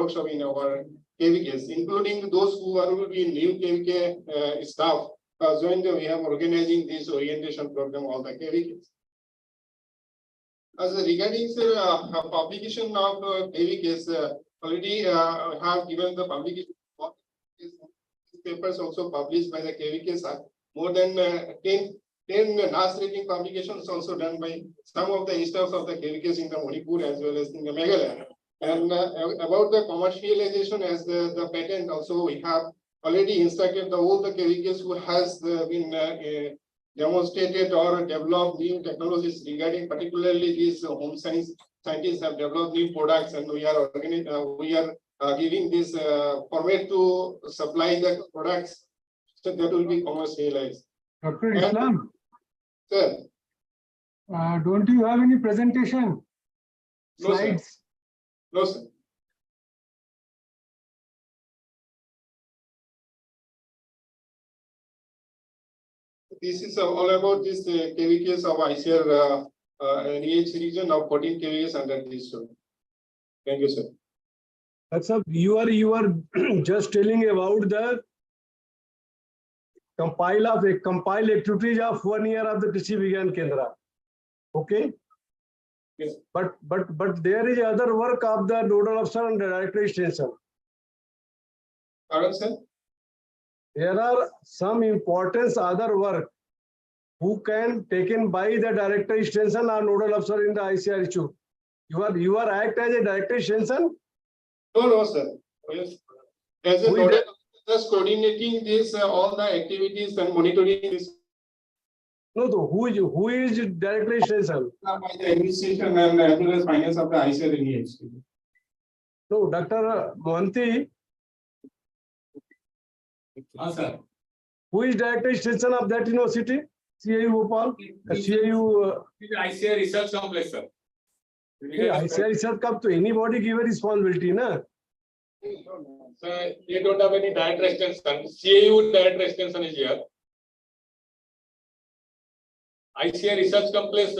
workshop in our KVKs, including those who will be new KVK staff. Joined, we have organizing this orientation program all the KVKs. As regarding publication of KVKs, already have given the publication of papers also published by the KVKs. More than 10 NAS rating publications also done by some of the staffs of the KVKs in the Manipur as well as in the Nagaland. And about the commercialization as the patent, also we have already instructed all the KVKs who has been demonstrated or developed new technologies regarding particularly these home science scientists have developed new products, and we are giving this format to supply the products so that will be commercialized. Dr. Islam, sir, don't you have any presentation slides? Sir. No, sir. This is all about this KVKs of ICAR NEH region of 14 KVKs under this. Thank you, sir. That's up. You are just telling about the compile activities of 1 year of the Krishi Vigyan Kendra. Okay. Yes. But there is other work of the nodal officer and the director extension. Pardon, sir? There are some importance other work who can taken by the director extension or nodal officer in the ICAR issue. You are act as a director extension? No, sir. Yes. As a nodal officer, just coordinating this all the activities and monitoring this. No, who is director extension? By the administration and as well as finance of the ICAR NEH. No, Dr. Mohanty. Sir. Who is director extension of that university? CIU Bhopal? CIU. ICAR Research Complex, sir. ICAR Research Cup to anybody give a responsibility, na? Sir, they don't have any director extension. CIU director extension is here. ICAR Research Complex,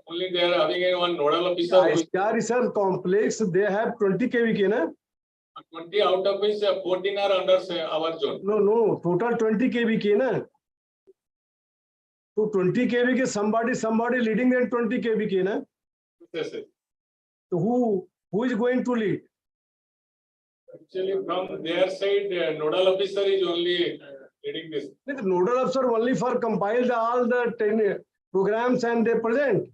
only they are having one nodal officer. ICAR Research Complex, they have 20 KVK, na? 20 out of which 14 are under our zone. No, total 20 KVK, na? So 20 KVK, somebody leading that 20 KVK, na? Yes, sir. So who is going to lead? Actually, from their side, nodal officer is only leading this. The nodal officer only for compile all the 10 programs and they present.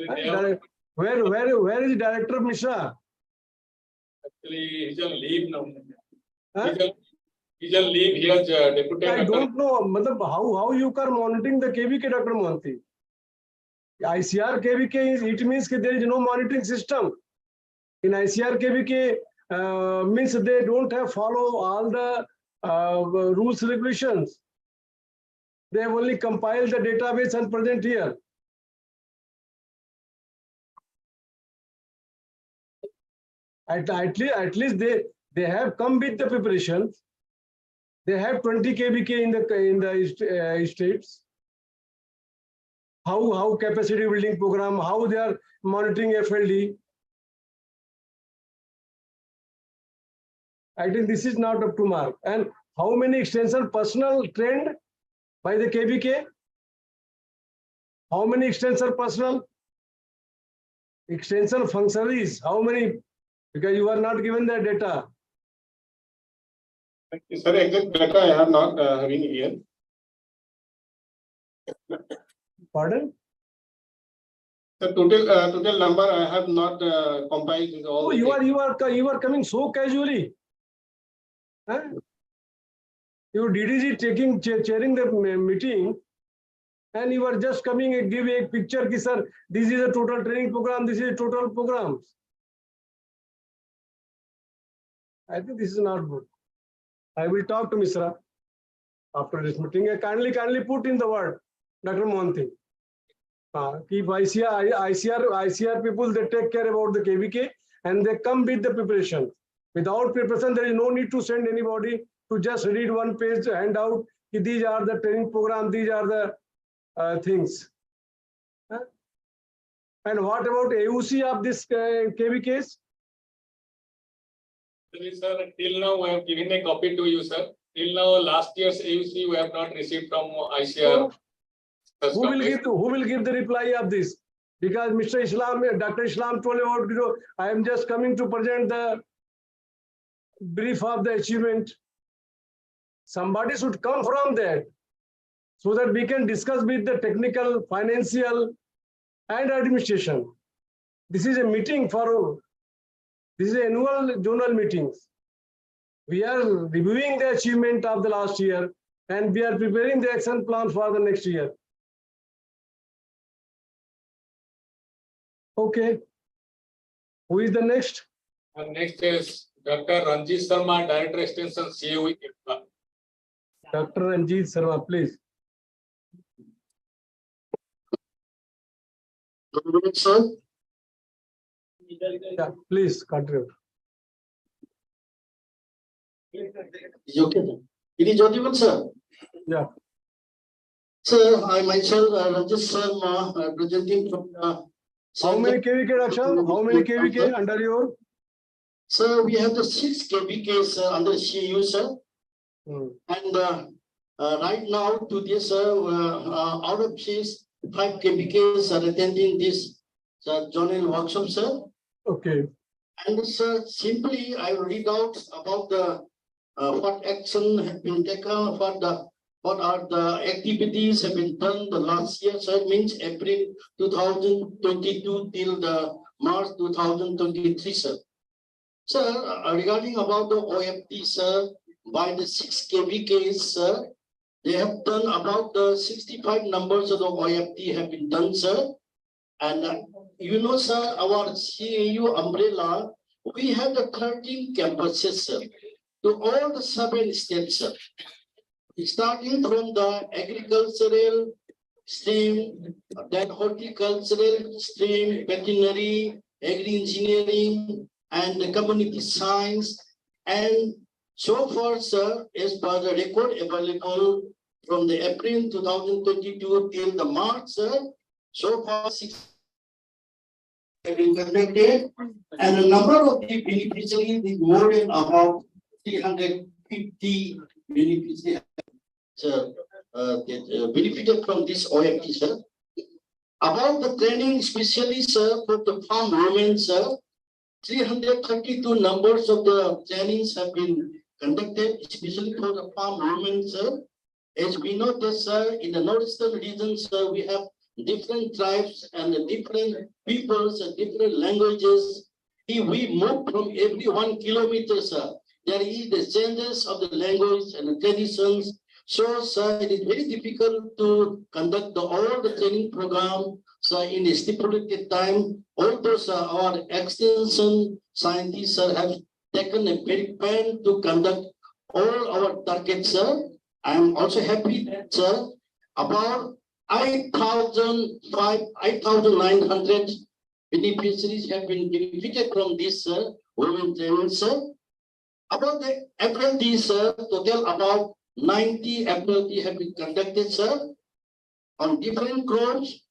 Actually, Where is Director Mishra? Actually, he's on leave now. Huh? He's on leave. He has deputy. I don't know how you are monitoring the KVK, Dr. Mohanty. ICAR KVK is, it means that there is no monitoring system. In ICAR KVK means they don't have follow all the rules regulations. They have only compiled the database and present here. At least they have come with the preparation. They have 20 KVK in the states. How capacity building program, how they are monitoring FLD. I think this is not up to mark. And how many extension personnel trained by the KVK? How many extension personnel? Extension functionaries, how many? Because you are not given the data. Sir, exact data I have not having here. Pardon? The total number I have not compiled is all. Oh, you are coming so casually. Huh? Your DDG chairing the meeting, and you are just coming and give a picture, ki, sir, this is a total training program, this is a total program. I think this is not good. I will talk to Mishra after this meeting. Kindly put in the word, Dr. Mohanty. Keep ICAR people, they take care about the KVK and they come with the preparation. Without preparation, there is no need to send anybody to just read one page handout. These are the training program, these are the things. And what about AUC of this KVKs? Actually, sir, till now we have given a copy to you, sir. Till now, last year's AUC we have not received from ICAR. Who will give the reply of this? Because Mr. Islam, Dr. Islam told about, I am just coming to present the brief of the achievement. Somebody should come from that so that we can discuss with the technical, financial, and administration. This is a meeting for, this is annual zonal meetings. We are reviewing the achievement of the last year and we are preparing the action plan for the next year. Okay. Who is the next? And next is Dr. Ranjit Sharma, Director Extension, CAV. Dr. Ranjit Sharma, please. Good evening, sir. Yeah, please continue. Is it okay then? It is audible, sir. Yeah. Sir, I myself, Ranjit Sharma, representing from the. How many KVK, Daksha? How many KVK under your? Sir, we have the 6 KVKs under CU, sir. And right now, today, sir, out of these 5 KVKs are attending this zonal workshop, sir. Okay. And sir, simply I will read out about the what action have been taken, what are the activities have been done the last year, sir, means April 2022 till the March 2023, sir. Sir, regarding about the OFT, sir, by the 6 KVKs, sir, they have done about the 65 numbers of the OFT have been done, sir. And you know, sir, our CAU umbrella, we have the 13 campuses, sir, to all the 7 states, sir. Starting from the agricultural stream, then horticultural stream, veterinary, agri-engineering, and the community science. And so far, sir, as per the record available from the April 2022 till the March, sir, so far 6 have been conducted, and the number of the beneficiaries is more than about 350 beneficiaries. Sir, benefited from this OFT, sir. About the training, especially, sir, for the farm women, sir, 332 numbers of the trainings have been conducted, especially for the farm women, sir. As we know that, sir, in the northeastern region, sir, we have different tribes and different peoples and different languages. If we move from every 1 kilometer, sir, there is the changes of the language and the traditions. So, sir, it is very difficult to conduct all the training program, sir, in a stipulated time. Although, sir, our extension scientists, sir, have taken a very pain to conduct all our targets, sir. I am also happy that, sir, about 8,900 beneficiaries have been benefited from this, sir, women training, sir. About the apprentice, sir, total about 90 apprentices have been conducted, sir, on different crops,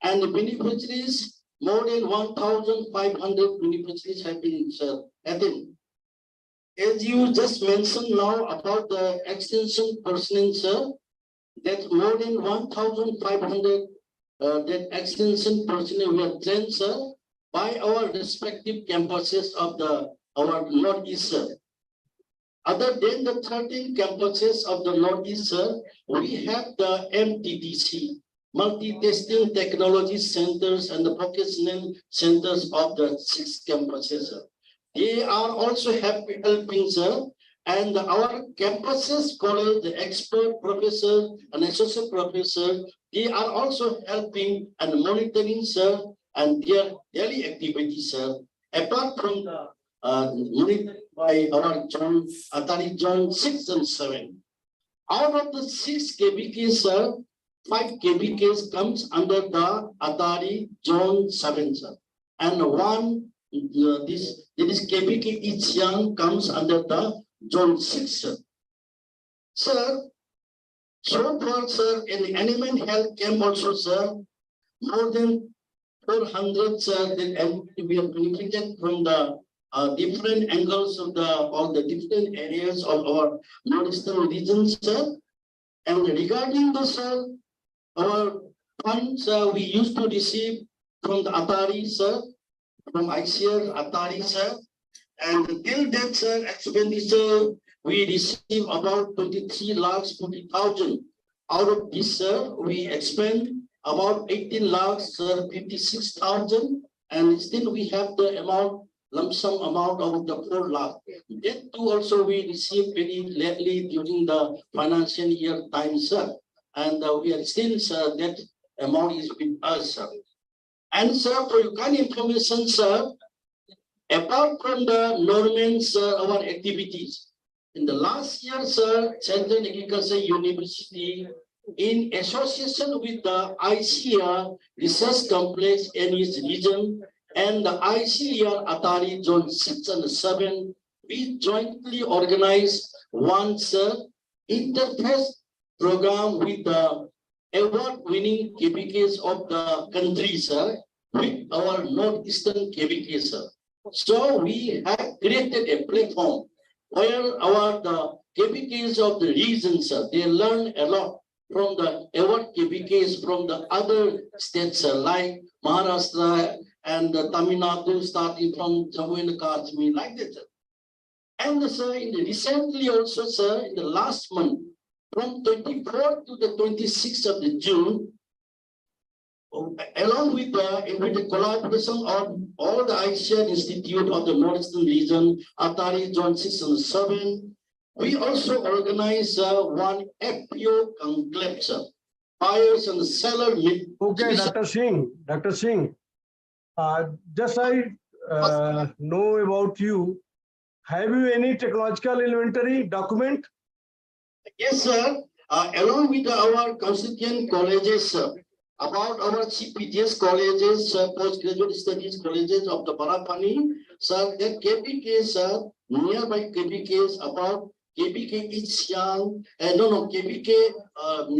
and the beneficiaries, more than 1,500 beneficiaries have been, sir, attended. As you just mentioned now about the extension personnel, sir, that more than 1,500 that extension personnel were trained, sir, by our respective campuses of our Northeast, sir. Other than the 13 campuses of the Northeast, sir, we have the MTTC, Multi-Testing Technology Centers and the Vocational Centers of the 6 campuses, sir. They are also helping, sir, and our campuses, college, the expert professor and associate professor, they are also helping and monitoring, sir, and their daily activities, sir. Apart from the monitoring by our ATARI Zone-VI and 7. Out of the 6 KVKs, sir, 5 KVKs comes under the ATARI Zone-VII, sir. And one, this KVK each young comes under the Zone-VI, sir. Sir, so far, sir, in the animal health camp also, sir, more than 400, sir, and we have benefited from the different angles of all the different areas of our northeastern region, sir. And regarding this, sir, our funds we used to receive from the ATARI, sir, from ICAR-ATARI, sir. And till that, sir, expenditure, we receive about 23,40,000. Out of this, sir, we expend about 18,56,000, and still we have the amount, lump sum amount of the 4 lakh. That too also we received very lately during the financial year time, sir. And we are still, sir, that amount is with us, sir. And sir, for your kind information, sir, apart from the normal, sir, our activities, in the last year, sir, Central Agriculture University, in association with the ICAR Research Complex and its region and the ICAR-ATARI Zone-VI and Zone-VII, we jointly organized one, sir, interface program with the award-winning KVKs of the country, sir, with our northeastern KVK, sir. So we have created a platform where the KVKs of the region, sir, they learn a lot from the award KVKs from the other states, sir, like Maharashtra and Tamil Nadu, starting from Jammu and Kashmir, like that, sir. And sir, recently also, sir, in the last month, from 24th to the 26th of the June, along with the collaboration of all the ICAR Institute of the Northeastern Region, ATARI Zone-VI and Zone-VII, we also organize one FPO conclave, sir, buyers and seller meet. Okay, Dr. Singh, just I know about you. Have you any technological inventory document? Yes, sir. Along with our constituent colleges, sir, about our CPGS colleges, postgraduate studies colleges of the Barapani, sir, that KVK, sir, nearby KVKs about KVK Ichiang, KVK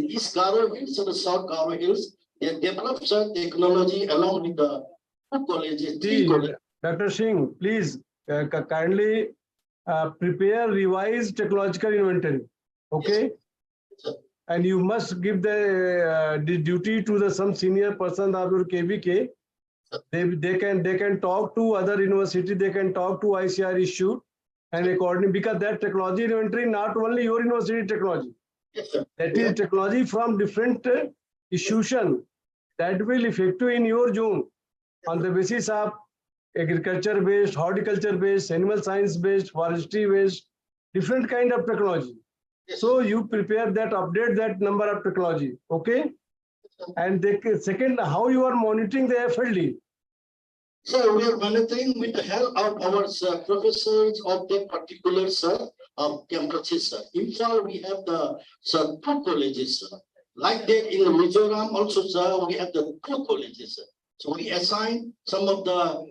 East Garo Hills and the South Garo Hills, they developed sir, technology along with the two colleges. Dr. Singh, please kindly prepare revised technological inventory. Okay. Yes, and you must give the duty to some senior person of your KVK. They can talk to other university, they can talk to ICAR issue, and according, because that technology inventory not only your university technology, yes, sir. that is technology from different institution that will effective in your zone on the basis of agriculture based, horticulture based, animal science based, forestry based, different kind of technology. Yes, so you prepare that, update that number of technology, okay? And second, how you are monitoring the FLD? So we are monitoring with the help of our professors of that particular campuses. Sir. In fact, we have the two colleges. Sir. Like that in Mizoram also, sir, we have the two colleges. Sir. So we assign some of the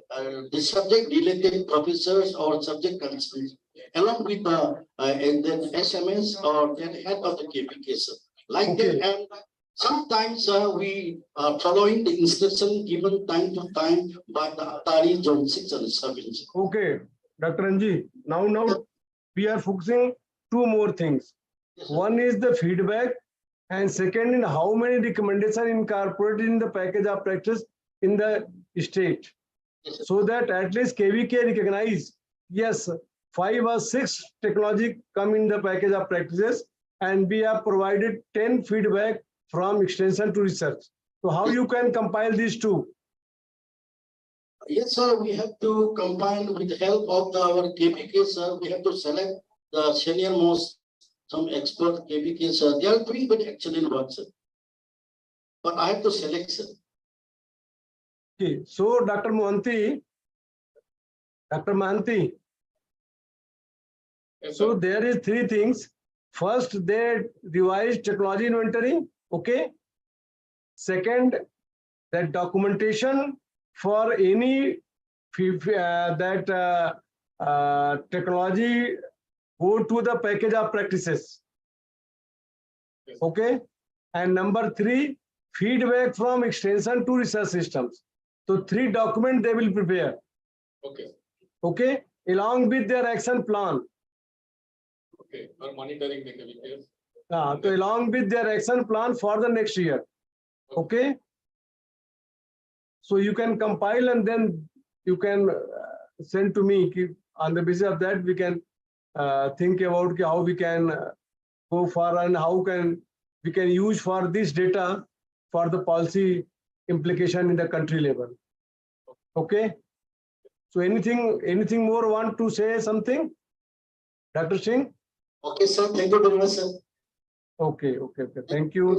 subject-related professors or subject concerns along with the SMS or the head of the KVK. Sir. Like okay. that, and sometimes we are following the instruction given time to time by the ATARI Zone-VI and Zone-VII. Okay, Dr. Anji, now we are focusing two more things. Yes, one is the feedback, and second in how many recommendations incorporated in the package of practice in the state. yes, so that at least KVK recognize, yes, 5 or 6 technology come in the package of practices, and we have provided 10 feedback from extension to research. So how you can compile these two? Yes, sir, we have to combine with the help of our KVK, sir. We have to select the senior most, some expert KVK, sir. They are doing good excellent work, sir. But I have to select, sir. Okay, so Dr. Mohanty, Yes, so sir. there is 3 things. First, they revised technology inventory, okay. Second, that documentation for any technology go to the package of practices, Yes. okay. And number 3, feedback from extension to research systems. So 3 documents they will prepare. Okay, Okay, along with their action plan. okay, for monitoring the KVKs. So along with their action plan for the next year. Okay. So you can compile and then you can send to me. On the basis of that, we can think about how we can go far and how we can use for this data for the policy implication in the country level. Okay. So anything more want to say something? Dr. Singh? Okay, sir. Thank you very much, sir. Okay. Thank you.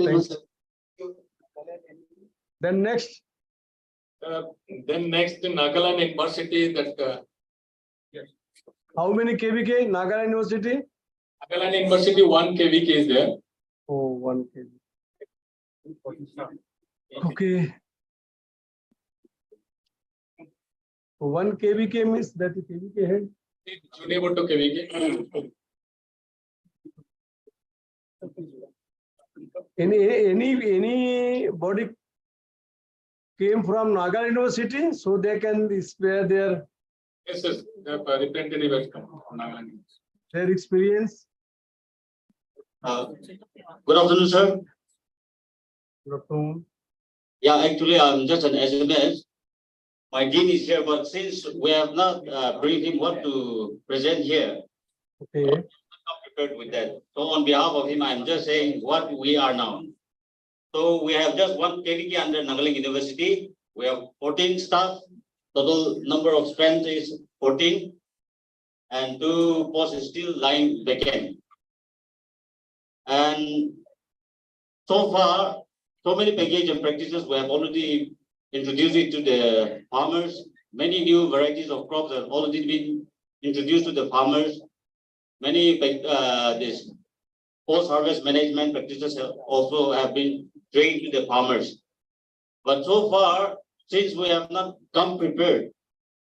Then next. Then next, Nagaland University, that How many KVK? Nagaland University? Nagaland University 1 KVK is there. Oh, 1 KV. Okay. 1 KVK means that KVK head. Junemoto KVK. Any body came from Nagaland University, so they can spare their Yes, the representative has come from Nagaland. their experience. Good afternoon, sir. Yeah, actually, I'm just an SMS. My dean is here, but since we have not briefed him what to present here, Okay. I'm not prepared with that. So on behalf of him, I'm just saying what we are now. So we have just 1 KVK under Nagaland University. We have 14 staff. Total number of strength is 14, and 2 posts is still lying vacant. And so far, so many packages and practices we have already introduced it to the farmers. Many new varieties of crops have already been introduced to the farmers. Many this post-harvest management practices also have been trained to the farmers. But so far, since we have not come prepared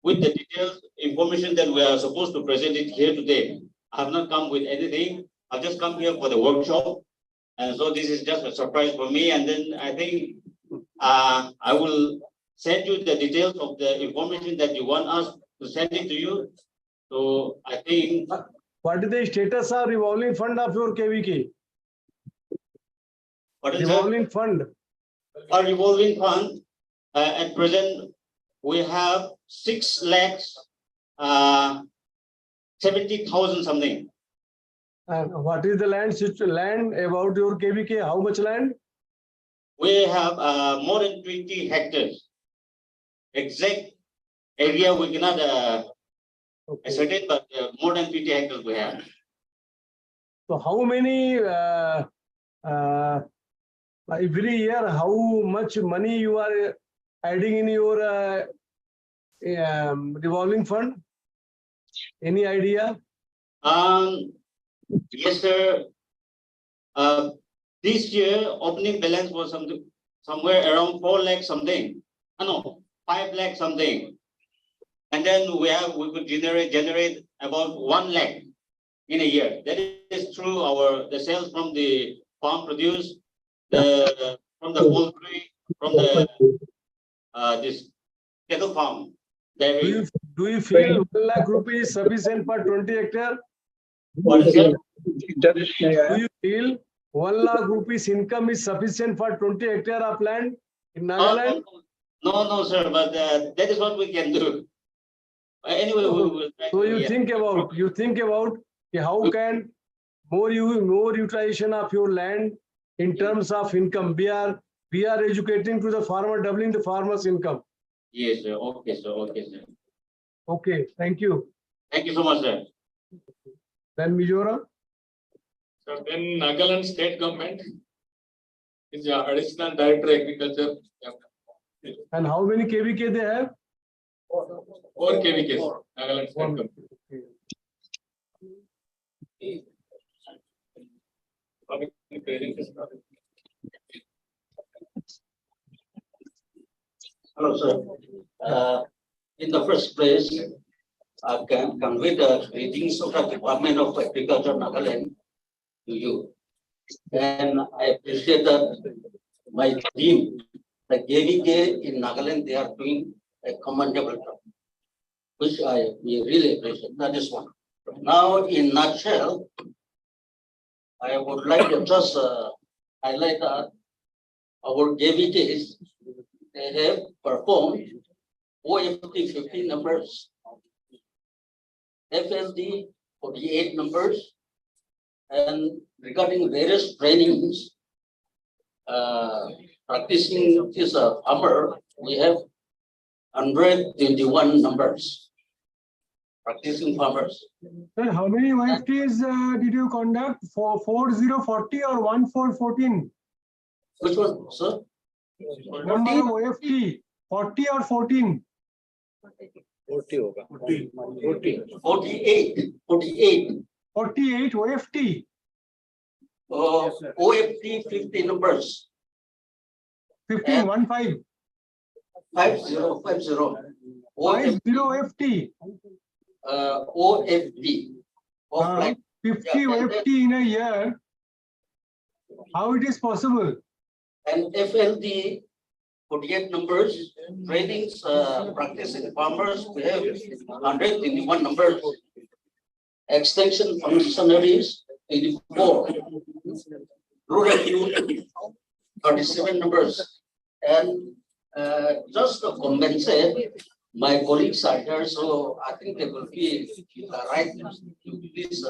with the detailed information that we are supposed to present it here today, I have not come with anything. I've just come here for the workshop. And so this is just a surprise for me. And then I think I will send you the details of the information that you want us to send it to you. So I think. What is the status of revolving fund of your KVK? What is revolving fund? Our revolving fund, at present, we have 6,70,000 something. And what is the land about your KVK? How much land? We have more than 20 hectares. Exact area we cannot ascertain, but more than 20 hectares we have. So how many every year, how much money you are adding in your revolving fund? Any idea? Yes, sir. This year opening balance was somewhere around 4 lakh something. No, 5 lakh something. And then we could generate about 1 lakh in a year. That is through the sales from the farm produce, from the poultry, from the this cattle farm. Do you feel 1 lakh rupees sufficient for 20 hectares? What is it? Do you feel 1 lakh rupees income is sufficient for 20 hectares of land in Nagaland? No, sir. But that is what we can do. Anyway, we will try. So you think about how can more utilization of your land in terms of income. We are educating to the farmer, doubling the farmer's income. Yes, sir. Okay, sir. Okay, sir. Okay, thank you. Thank you so much, sir. Then Mizoram. So then Nagaland state government is the additional director agriculture. And how many KVK they have? 4 KVKs, Nagaland state government. Hello, sir. In the first place, I can convey the greetings of the Department of Agriculture, Nagaland, to you. And I appreciate that my team the KVK in Nagaland, they are doing a commendable job, which we really appreciate. That is one. Now, in nutshell, I would like to just highlight that our KVKs, they have performed OFT 50 numbers, FLD 48 numbers, and regarding various trainings, practicing this farmer, we have 121 numbers. Practicing farmers. Sir, how many OFTs did you conduct? 4040 or 1414? Which one, sir? Number of OFT, 40 or 14? 48. 48 OFT. OFT 50 numbers. 15, 15. 50. 50 OFT. OFT. Offline. 50 OFT in a year. How it is possible? And FLD 48 numbers. Trainings, practicing farmers, we have 121 numbers. Extension functionaries 84. Rural youth 37 numbers. And just to compensate, my colleagues are here, so I think they will be right to please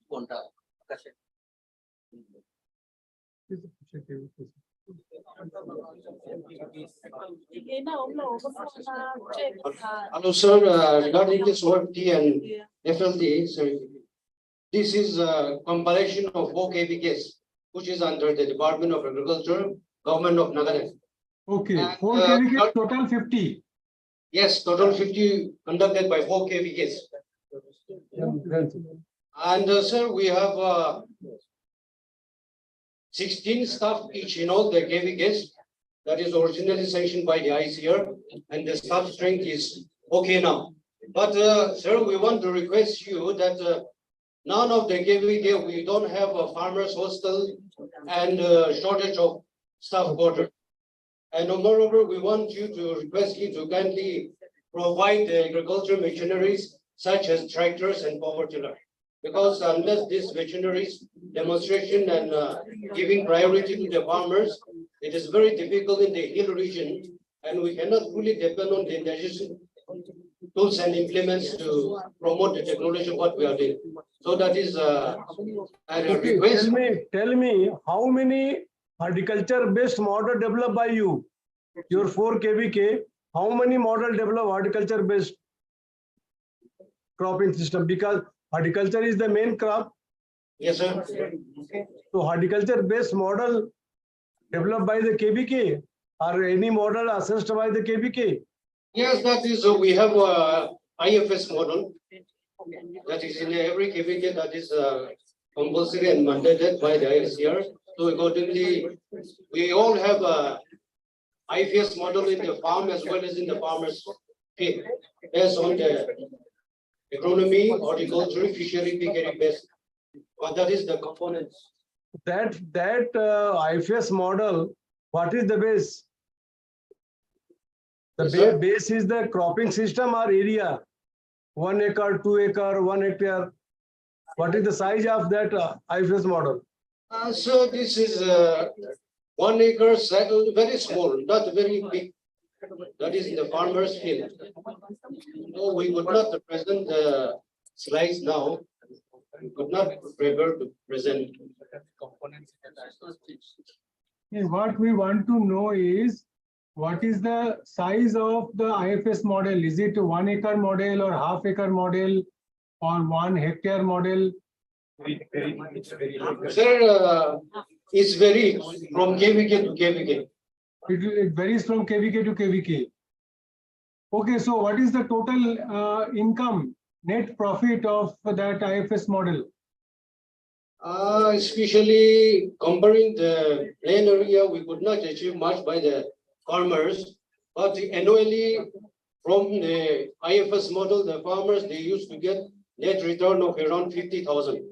contact. Hello, sir. Regarding this OFT and FLD, sorry, this is a compilation of 4 KVKs, which is under the Department of Agriculture, Government of Nagaland. Okay, And, 4 KVK, total 50. Yes, total 50 conducted by 4 KVKs. And sir, we have 16 staff each in all the KVKs. That is originally sanctioned by the ICAR, and the staff strength is okay now. But sir, we want to request you that none of the KVK, we don't have a farmers hostel and shortage of staff quarters. And moreover, we want you to request you to kindly provide the agricultural machineries such as tractors and power tiller. Because unless these machineries demonstration and giving priority to the farmers, it is very difficult in the hill region, and we cannot fully depend on the indigenous tools and implements to promote the technology of what we are doing. So that is a request. Tell me, how many horticulture-based model developed by you? Your 4 KVK, how many model develop horticulture-based cropping system? Because horticulture is the main crop. Yes, sir. So horticulture-based model developed by the KVK or any model assessed by the KVK? Yes, that is, we have a IFS model that is in every KVK that is compulsory and mandated by the ICR. So accordingly, we all have a IFS model in the farm as well as in the farmer's field, based on the agronomy, horticulture, fishery, piggery based. But that is the components. That IFS model, what is the base? The Yes, sir. base is the cropping system or area? 1 acre, 2 acre, 1 hectare. What is the size of that IFS model? So this is 1 acre cycle, very small, not very big. That is in the farmer's field. No, we would not present the slides now. We could not prepare to present. What we want to know is, what is the size of the IFS model? Is it 1 acre model or half acre model or 1 hectare model? Sir, it's very from KVK to KVK. It varies from KVK to KVK. Okay, so what is the total income, net profit of that IFS model? Especially comparing the plain area, we could not achieve much by the farmers, but annually from the IFS model, the farmers, they used to get net return of around 50,000.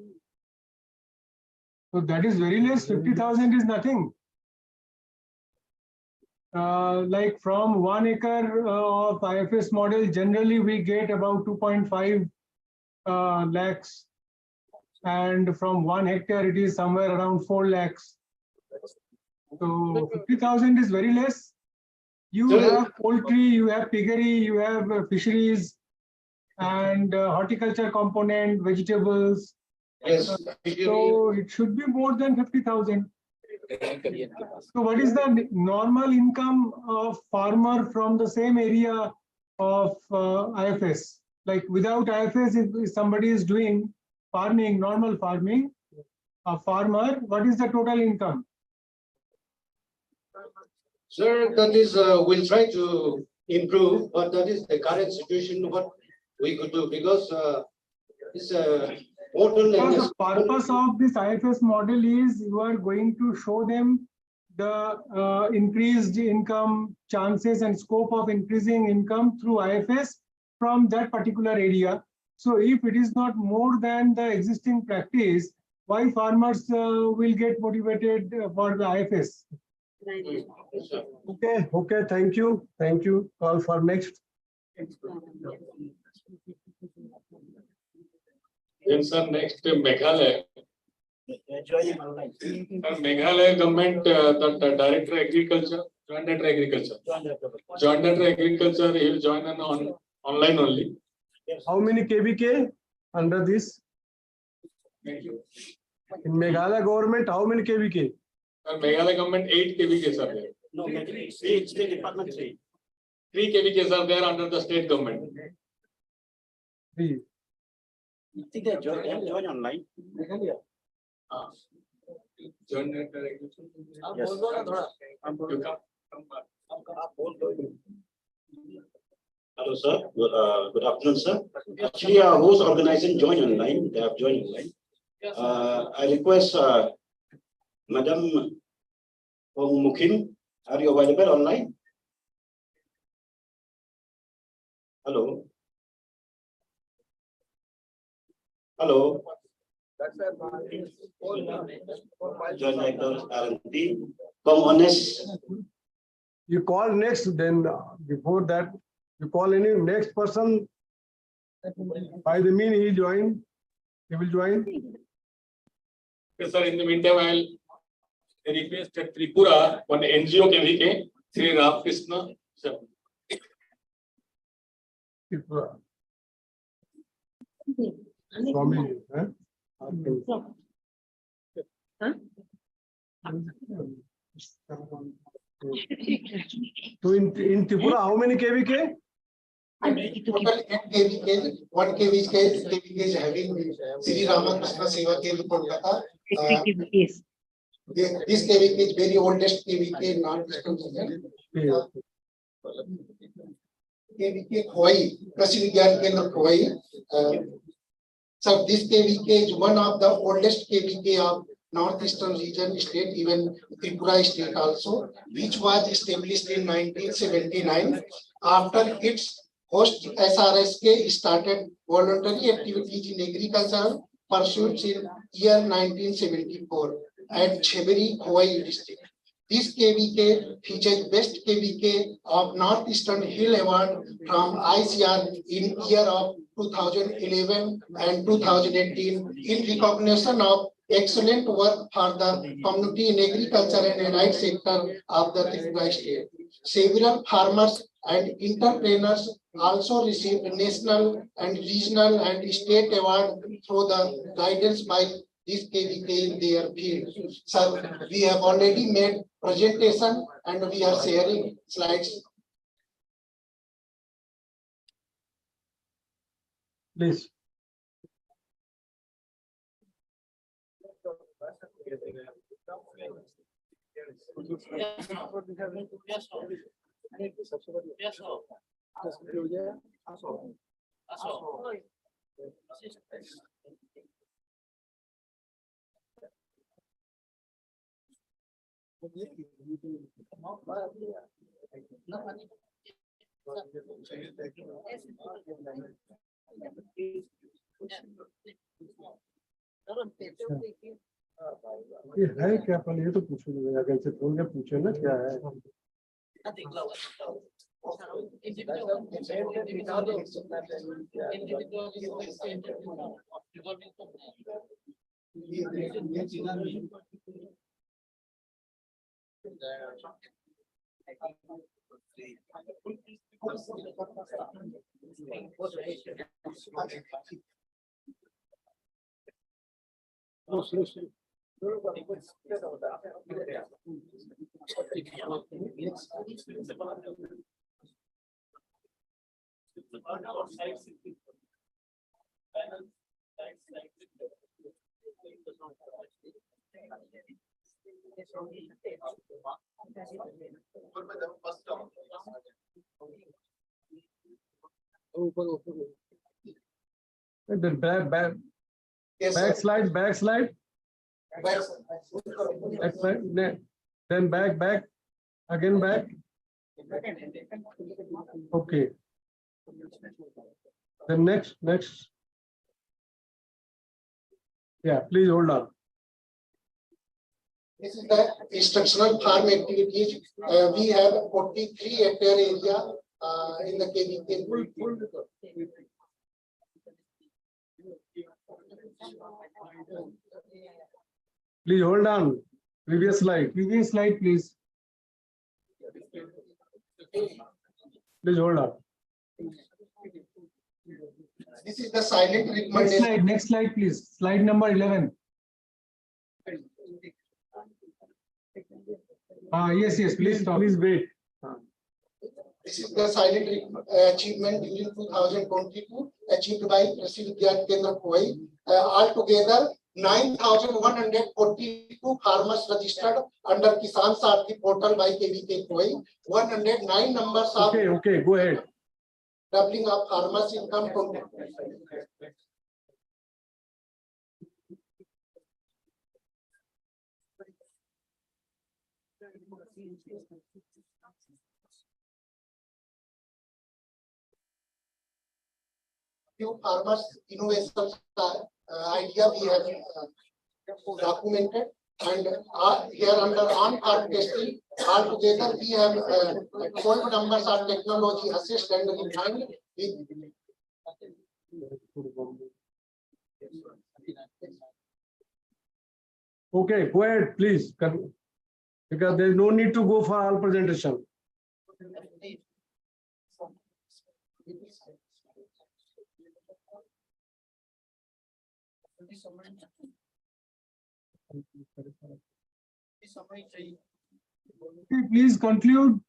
So that is very less, 50,000 is nothing. like from 1 acre of IFS model, generally we get about 2.5 lakhs. And from 1 hectare, it is somewhere around 4 lakhs. So 50,000 is very less. You have poultry, you have piggery, you have fisheries, and horticulture component, vegetables. Yes. So it should be more than 50,000. So what is the normal income of farmer from the same area of IFS? Like without IFS, if somebody is doing farming, normal farming, a farmer, what is the total income? Sir, that is, we'll try to improve, but that is the current situation, what we could do, because it's important. Because the purpose of this IFS model is you are going to show them the increased income chances and scope of increasing income through IFS from that particular area. So if it is not more than the existing practice, why farmers will get motivated for the IFS? Okay, okay, thank you. Thank you. Call for next. Then sir, next Meghalaya. Meghalaya government, the director agriculture, joint director agriculture. Joint director agriculture, he will join on online only. How many KVK under this? Thank you. In Meghalaya government, how many KVK? Meghalaya government 8 KVKs are there. No, State Department 3. 3 KVKs are there under the state government. Three. I think they join online. Joint director agriculture. Yes. You come back. Hello, sir. Good afternoon, sir. Actually, who's organizing join online? They have joined online. I request Madam Mukim, are you available online? Hello. Hello. Joint director RMT. Come honest. You call next, then before that, you call any next person. By the mean he join, he will join. Okay, sir, in the meantime, I'll request that Tripura, one NGO KVK, Sri Ramakrishna. Sir. Swami, huh? So in Tripura, how many KVK? Total 8 KVK, 1 KVK is having Sri Ramakrishna Seva Kendra Kolkata. This KVK is very oldest KVK in Northeastern region. KVK Khowai, Prashi Vigyan Kendra Khowai. So this KVK is one of the oldest KVK of Northeastern region state, even Tripura state also, which was established in 1979. After its host SRSK started voluntary activities in agricultural pursuits in year 1974 at Cheberi, Khowai district. This KVK features best KVK of Northeastern Hill Award from ICAR in year of 2011 and 2018 in recognition of excellent work for the community in agriculture and allied sector of the Tripura state. Several farmers and entrepreneurs also received national and regional and state award through the guidance by this KVK in their field. So we have already made presentation and we are sharing slides. Please. ये है क्या, पहले ये तो पूछो, अगर से phone के पूछे ना क्या है। Then Yes, back sir. slide, Back, sir. then back, again back. Okay. Then next. Yeah, please hold on. This is the instructional farm activities. We have 43 hectare area in the KVK. Please hold on. Previous slide, Previous slide, please. please hold on. This is the silent Next recommendation. slide, next slide, please. Slide number 11. Yes, please stop. Please wait. This is the silent achievement during 2022 achieved by Krishi Vigyan Kendra Koi. Altogether, 9,142 farmers registered under Kisan Sathi portal by KVK Koi. 109 numbers are Okay, go ahead. doubling of farmers' income from few farmers innovations idea we have documented, and here under on-farm testing altogether we have 12 numbers are technology assist and refined with Okay, go ahead, please. Because there is no need to go for all presentation. Okay, please conclude.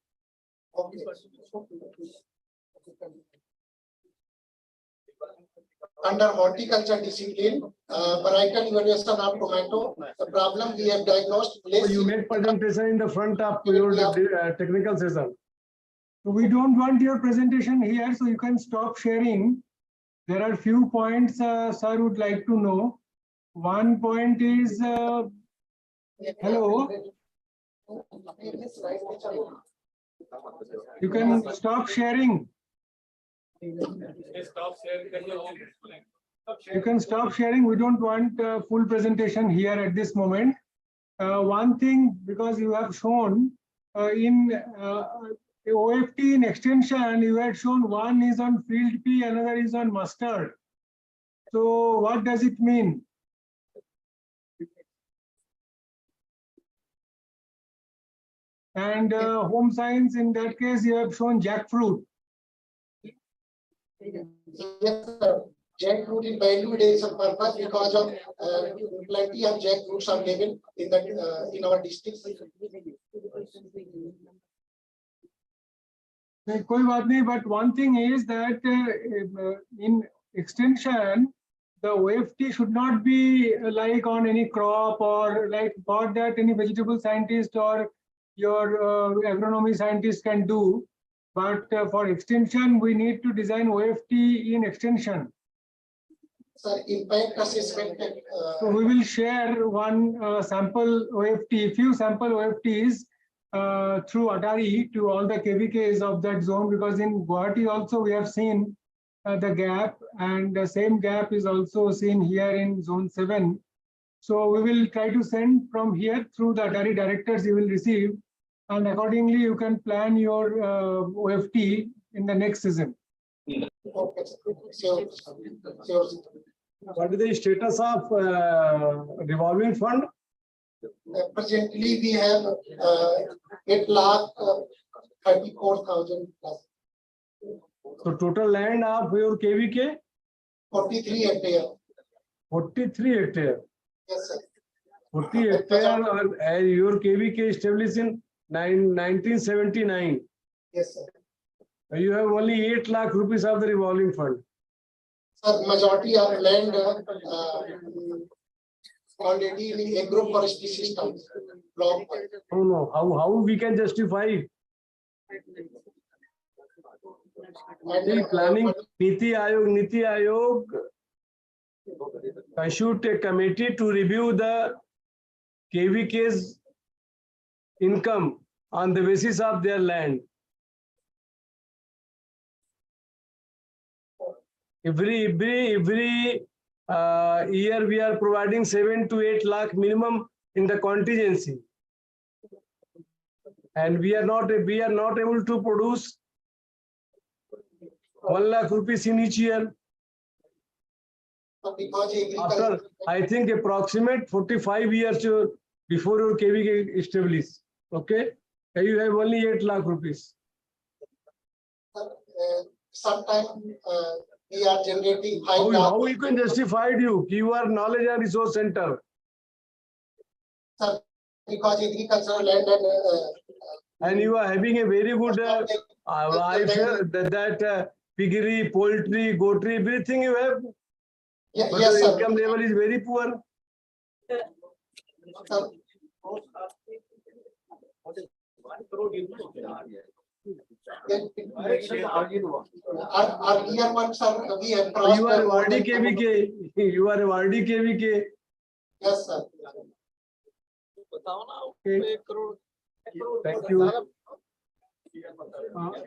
Under horticulture discipline, varietal evaluation of tomato, the problem we have diagnosed. So you make presentation in the front of your technical session. We don't want your presentation here, so you can stop sharing. There are few points, sir would like to know. One point is, hello. You can stop sharing. You can stop sharing. We don't want full presentation here at this moment. One thing, because you have shown in OFT in extension, you had shown one is on field pea, another is on mustard. So what does it mean? And home science, in that case, you have shown jackfruit. Yes, sir. Jackfruit is validation purpose because of plenty of jackfruits are available in that in our district. कोई बात नहीं, but one thing is that in extension, the OFT should not be like on any crop or like what that any vegetable scientist or your agronomy scientist can do. But for extension, we need to design OFT in extension. Sir, impact assessment. So we will share one sample OFT, few sample OFTs through ATARI to all the KVKs of that zone, because in Guwahati also we have seen the gap, and the same gap is also seen here in Zone-VII. So we will try to send from here through the ATARI directors you will receive and accordingly you can plan your OFT in the next season. Okay, sure. Sure. What is the status of revolving fund? Presently, we have 8,34,000 plus So total land of your KVK, 43 hectare. 43 hectare. Yes, sir. 40 hectare your KVK established in 1979. Yes, sir. You have only 8 lakh rupees of the revolving fund. Sir, majority of land already in agroforestry system. Block. Oh no, how we can justify the planning? Niti Ayog issued a committee to review the KVK's income on the basis of their land. Every year we are providing 7 to 8 lakh minimum in the contingency, and we are not able to produce 1 lakh rupees in each year. After, I think, approximate 45 years before your KVK established. Okay, and you have only 8 lakh rupees. Sometimes we are generating 5 lakh. How you can justify you are knowledge and resource center, Sir, because agricultural land and you are having a very good I feel that piggery, poultry, goatry, everything you have. yes, But yes, the sir. income level is very poor. Sir, earlier one, sir, we have crossed. You are a Wardi KVK. You are a Wardi KVK. Yes, sir. Okay. Thank you.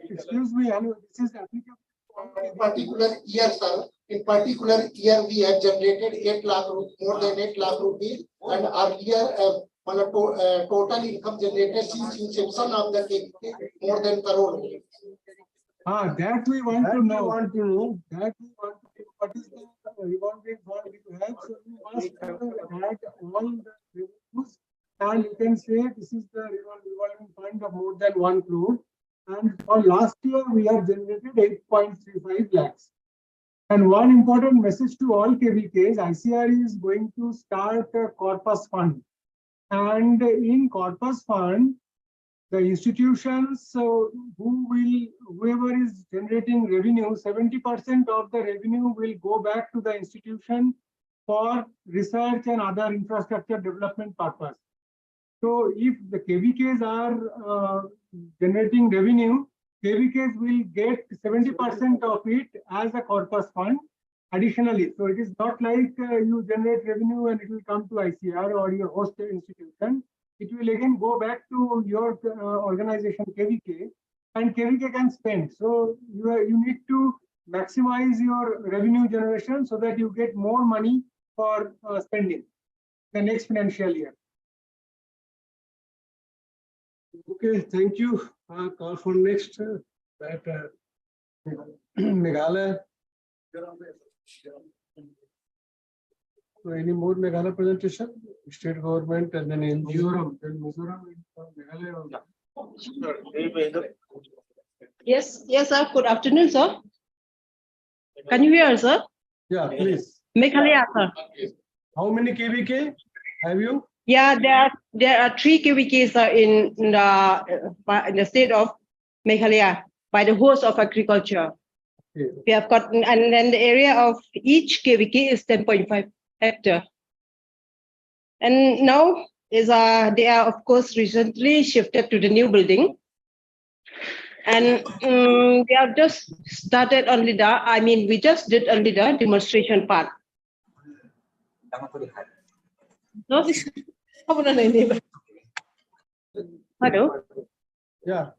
Excuse me, Anu, this is applicable. In particular year, sir, in particular year, we have generated 8 lakh, more than 8 lakh rupees, and earlier, total income generated since inception of the KVK, more than crore. That we want to know. Want to know. That we want to know. What is the revolving fund you have? So you must add all the revenues, and you can say this is the revolving fund of more than 1 crore. And for last year, we have generated 8.35 lakhs. And one important message to all KVKs, ICAR is going to start a corpus fund. And in corpus fund, the institutions whoever is generating revenue, 70% of the revenue will go back to the institution for research and other infrastructure development purpose. So if the KVKs are generating revenue, KVKs will get 70% of it as a corpus fund additionally. So it is not like you generate revenue and it will come to ICAR or your host institution. It will again go back to your organization KVK, and KVK can spend. So you need to maximize your revenue generation so that you get more money for spending the next financial year. Okay, thank you. Call for next. Meghalaya. So any more Meghalaya presentation? State government and then in Mizoram, Meghalaya. Yes, sir. Good afternoon, sir. Can you hear, sir? Yeah, please. Meghalaya, sir. How many KVK have you? Yeah, there are 3 KVKs in the state of Meghalaya by the host of agriculture. Okay. We have got, and then the area of each KVK is 10.5 hectare. And now they are of course recently shifted to the new building. And we have just started only we just did only the demonstration part. No? Hello? Yeah,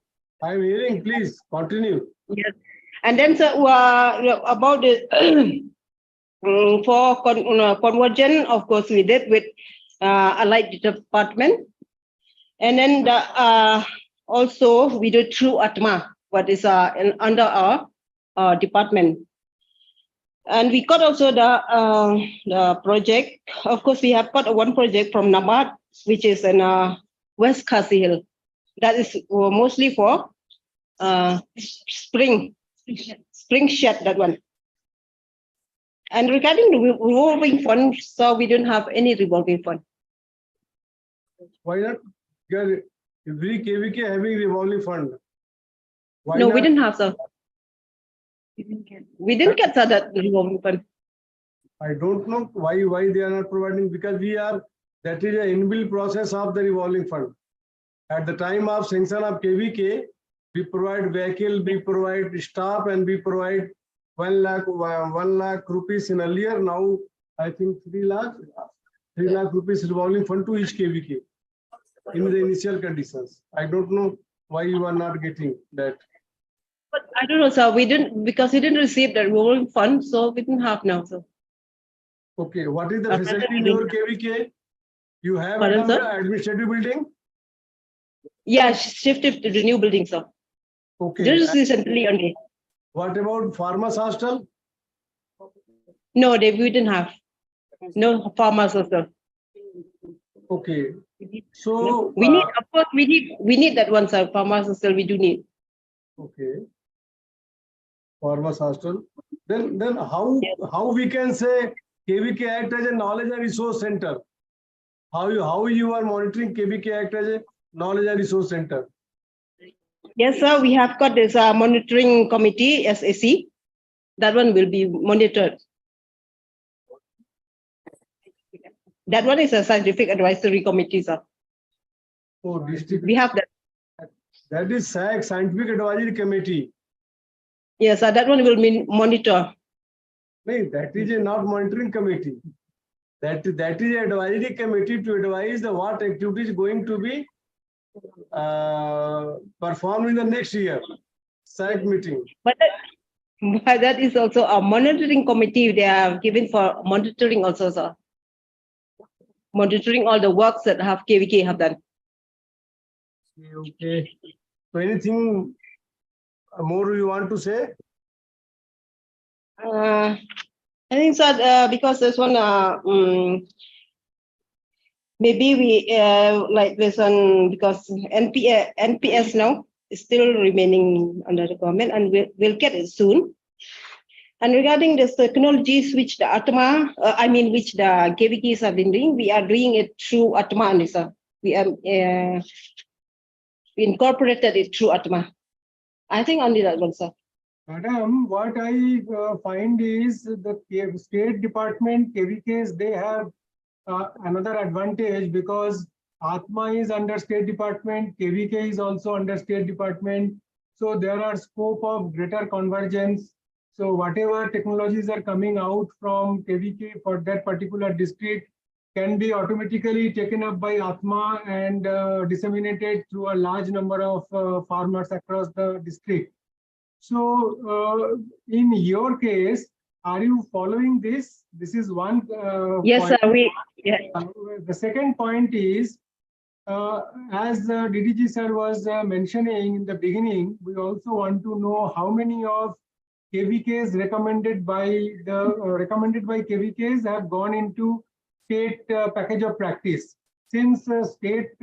I'm hearing. Please continue. Yes. And then sir, about the for convergence, of course, we did with allied department. And then also we do through Atma, what is under our department. And we got also the project. Of course, we have got one project from NABARD, which is in West Khasi Hill. That is mostly for spring shed, that one. And regarding the revolving fund, so we don't have any revolving fund. Why not? Because every KVK having revolving fund. Why No, not? we didn't have, sir. We didn't get that revolving fund. I don't know why they are not providing, because that is an inbuilt process of the revolving fund. At the time of sanction of KVK, we provide vehicle, we provide staff, and we provide 1 lakh rupees in earlier. Now I think 3 lakh rupees revolving fund to each KVK in the initial conditions. I don't know why you are not getting that. But I don't know, sir. We didn't, because we didn't receive the revolving fund, so we didn't have now, sir. Okay, what is the facility in your KVK? You have Pardon, an sir? administrative building? Yeah, shifted to the new building, sir. Okay. Just recently only. What about farmers hostel? No, we didn't have. No farmers, sir. Okay. So No. We need, of course, we need that one, sir. Farmers hostel, we do need. okay. Farmers hostel. Then how we can say KVK act as a knowledge and resource center? How you are monitoring KVK act as a knowledge and resource center? Yes, sir. We have got this monitoring committee, SAC. That one will be monitored. That one is a scientific advisory committee, sir. Oh, district. We have that. That is SAC, Scientific Advisory Committee. Yes, sir. That one will monitor. No, that is a not monitoring committee. That is an advisory committee to advise the what activities going to be performed in the next year. SAC meeting. But that is also a monitoring committee. They are given for monitoring also, sir. Monitoring all the works that KVK have done. Okay. So anything more you want to say? I think, sir, because this one, maybe we like this one, because NPS now is still remaining under the government, and we'll get it soon. And regarding this technologies which the Atma, which the KVKs have been doing, we are doing it through Atma only, sir. We incorporated it through Atma. I think only that one, sir. Madam, what I find is the State Department, KVKs, they have another advantage, because Atma is under State Department, KVK is also under State Department. So there are scope of greater convergence. So whatever technologies are coming out from KVK for that particular district can be automatically taken up by Atma and disseminated through a large number of farmers across the district. So in your case, are you following this? This is one yes, point. sir. The second point is, as DDG sir was mentioning in the beginning, we also want to know how many of KVKs recommended by KVKs have gone into state package of practice. Since State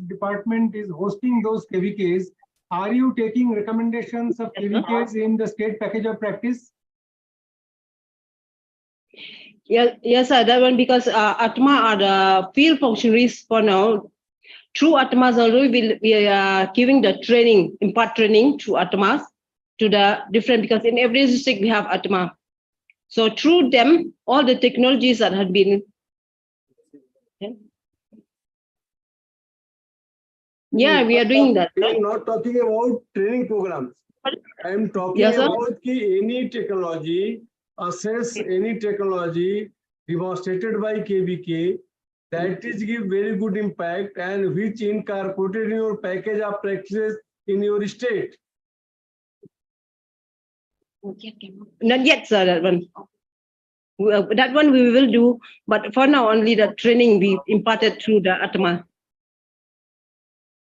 Department is hosting those KVKs, are you taking recommendations of KVKs in the state package of practice? Yes, sir. That one, because Atma are the field functionaries for now. Through Atmas also, we are giving the training, impart training through Atmas to the different, because in every district we have Atma. So through them, all the technologies that had been. Yeah, we are doing that. I am not talking about training programs. I am talking Yes, sir. about any technology, assess any technology demonstrated by KVK that is give very good impact and which incorporated in your package of practices in your state. Not yet, sir, that one. That one we will do, but for now only the training we imparted through the Atma.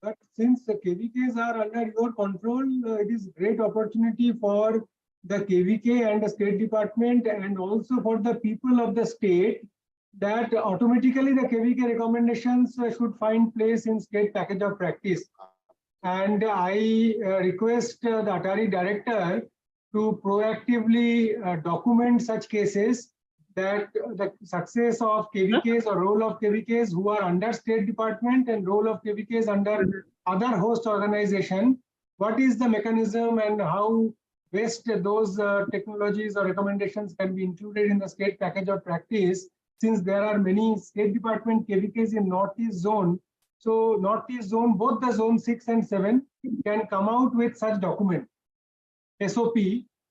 But since the KVKs are under your control, it is great opportunity for the KVK and the State Department and also for the people of the state that automatically the KVK recommendations should find place in state package of practice. And I request the ATARI director to proactively document such cases, that the success of KVKs or role of KVKs who are under State Department and role of KVKs under other host organization, what is the mechanism and how best those technologies or recommendations can be included in the state package of practice, since there are many State Department KVKs in Northeast Zone. So Northeast Zone, both the Zone 6 and 7 can come out with such document, SOP,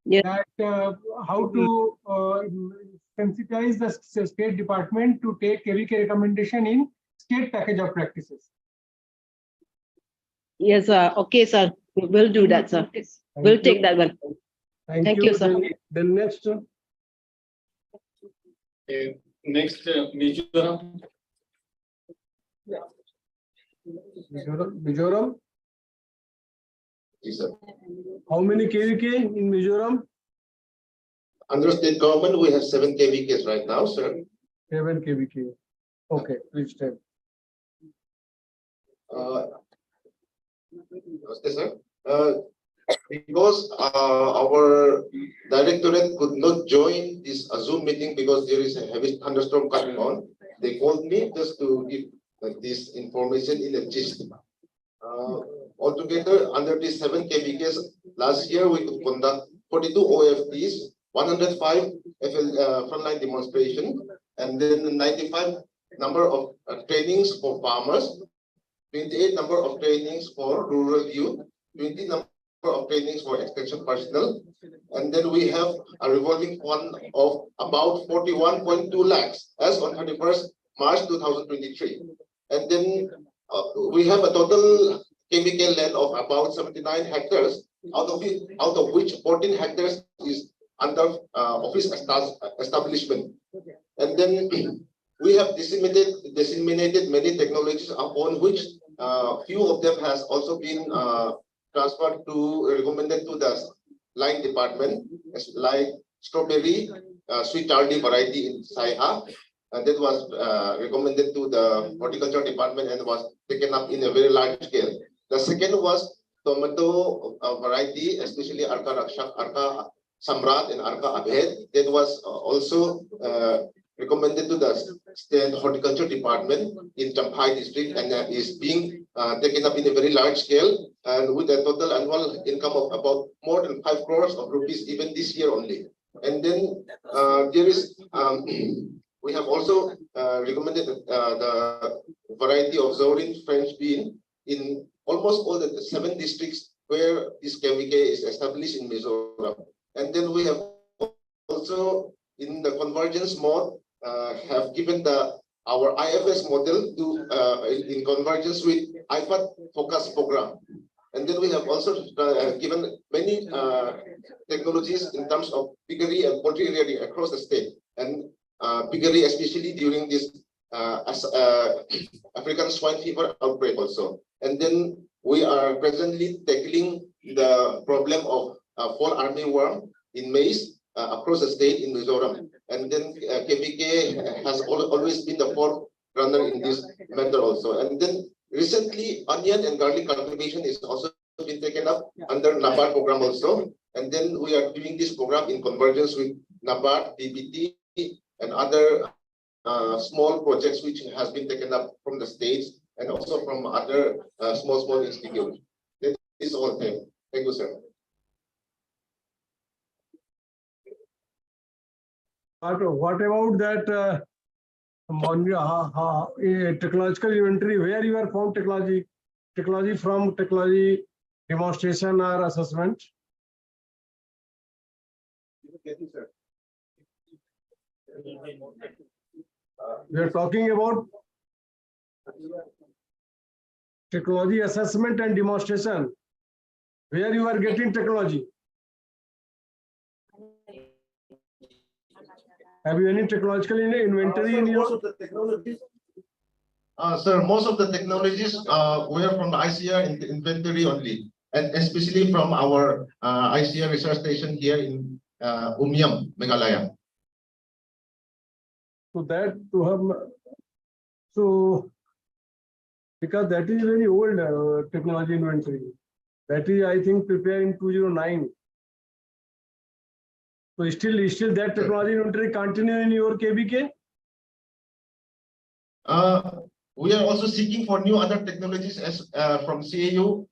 that how to sensitize the State Department to take KVK recommendation in state package of practices. Yes, sir. Okay, sir. We'll do that, sir. We'll take that one. Thank you, sir. Then next. Next, Mizoram. Mizoram. Yes, sir. How many KVK in Mizoram? Under state government, we have 7 KVKs right now, sir. 7 KVK. Okay, please tell. Okay, sir. Because our directorate could not join this Zoom meeting because there is a heavy thunderstorm coming on, they called me just to give this information in a gist. Altogether, under these 7 KVKs, last year we could conduct 42 OFTs, 105 frontline demonstration, and then 95 number of trainings for farmers, 28 number of trainings for rural youth, 20 number of trainings for extension personnel, and then we have a revolving fund of about 41.2 lakhs as on 31st March 2023. And then we have a total KVK land of about 79 hectares, out of which 14 hectares is under office establishment. And then we have disseminated many technologies upon which few of them has also been transferred to, recommended to the line department, like strawberry, sweet tardy variety in Saiha. And that was recommended to the horticulture department and was taken up in a very large scale. The second was tomato variety, especially Arka Samrat and Arka Abhed. That was also recommended to the state horticulture department in Champhai district and is being taken up in a very large scale and with a total annual income of about more than 5 crores of rupees even this year only. And then there is we have also recommended the variety of Zorin French bean in almost all the 7 districts where this KVK is established in Mizoram. And then we have also in the convergence mode have given our IFS model to in convergence with IFAT focus program. And then we have also given many technologies in terms of piggery and poultry rearing across the state, and piggery especially during this African swine fever outbreak also. And then we are presently tackling the problem of fall armyworm in maize across the state in Mizoram. And then KVK has always been the forerunner in this matter also. And then recently, onion and garlic cultivation is also been taken up under NABARD program also. And then we are doing this program in convergence with NABARD, DBT, and other small projects which has been taken up from the states and also from other small institutes. That is all. Thank you, sir. What about that technological inventory? Where you are from technology from technology demonstration or assessment? We are talking about technology assessment and demonstration. Where you are getting technology? Have you any technological inventory in your? Sir, most of the technologies were from the ICAR inventory only, and especially from our ICAR research station here in Umiam, Meghalaya. So that to have, so because that is very old technology inventory. That is, I think, prepared in 2009. So still that technology inventory continue in your KVK? We are also seeking for new other technologies as from CAU,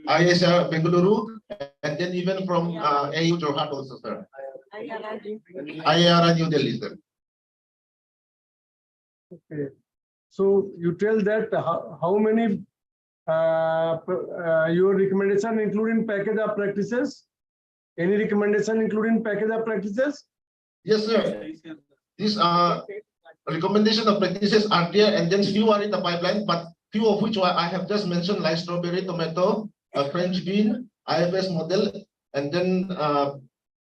ISR Bengaluru, and then even from AU Jorhat also, sir. IAR New Delhi, sir. Okay. So you tell that how many your recommendation including package of practices? Any recommendation including package of practices? Yes, sir. These recommendation of practices are there, and then few are in the pipeline, but few of which I have just mentioned, like strawberry, tomato, French bean, IFS model, and then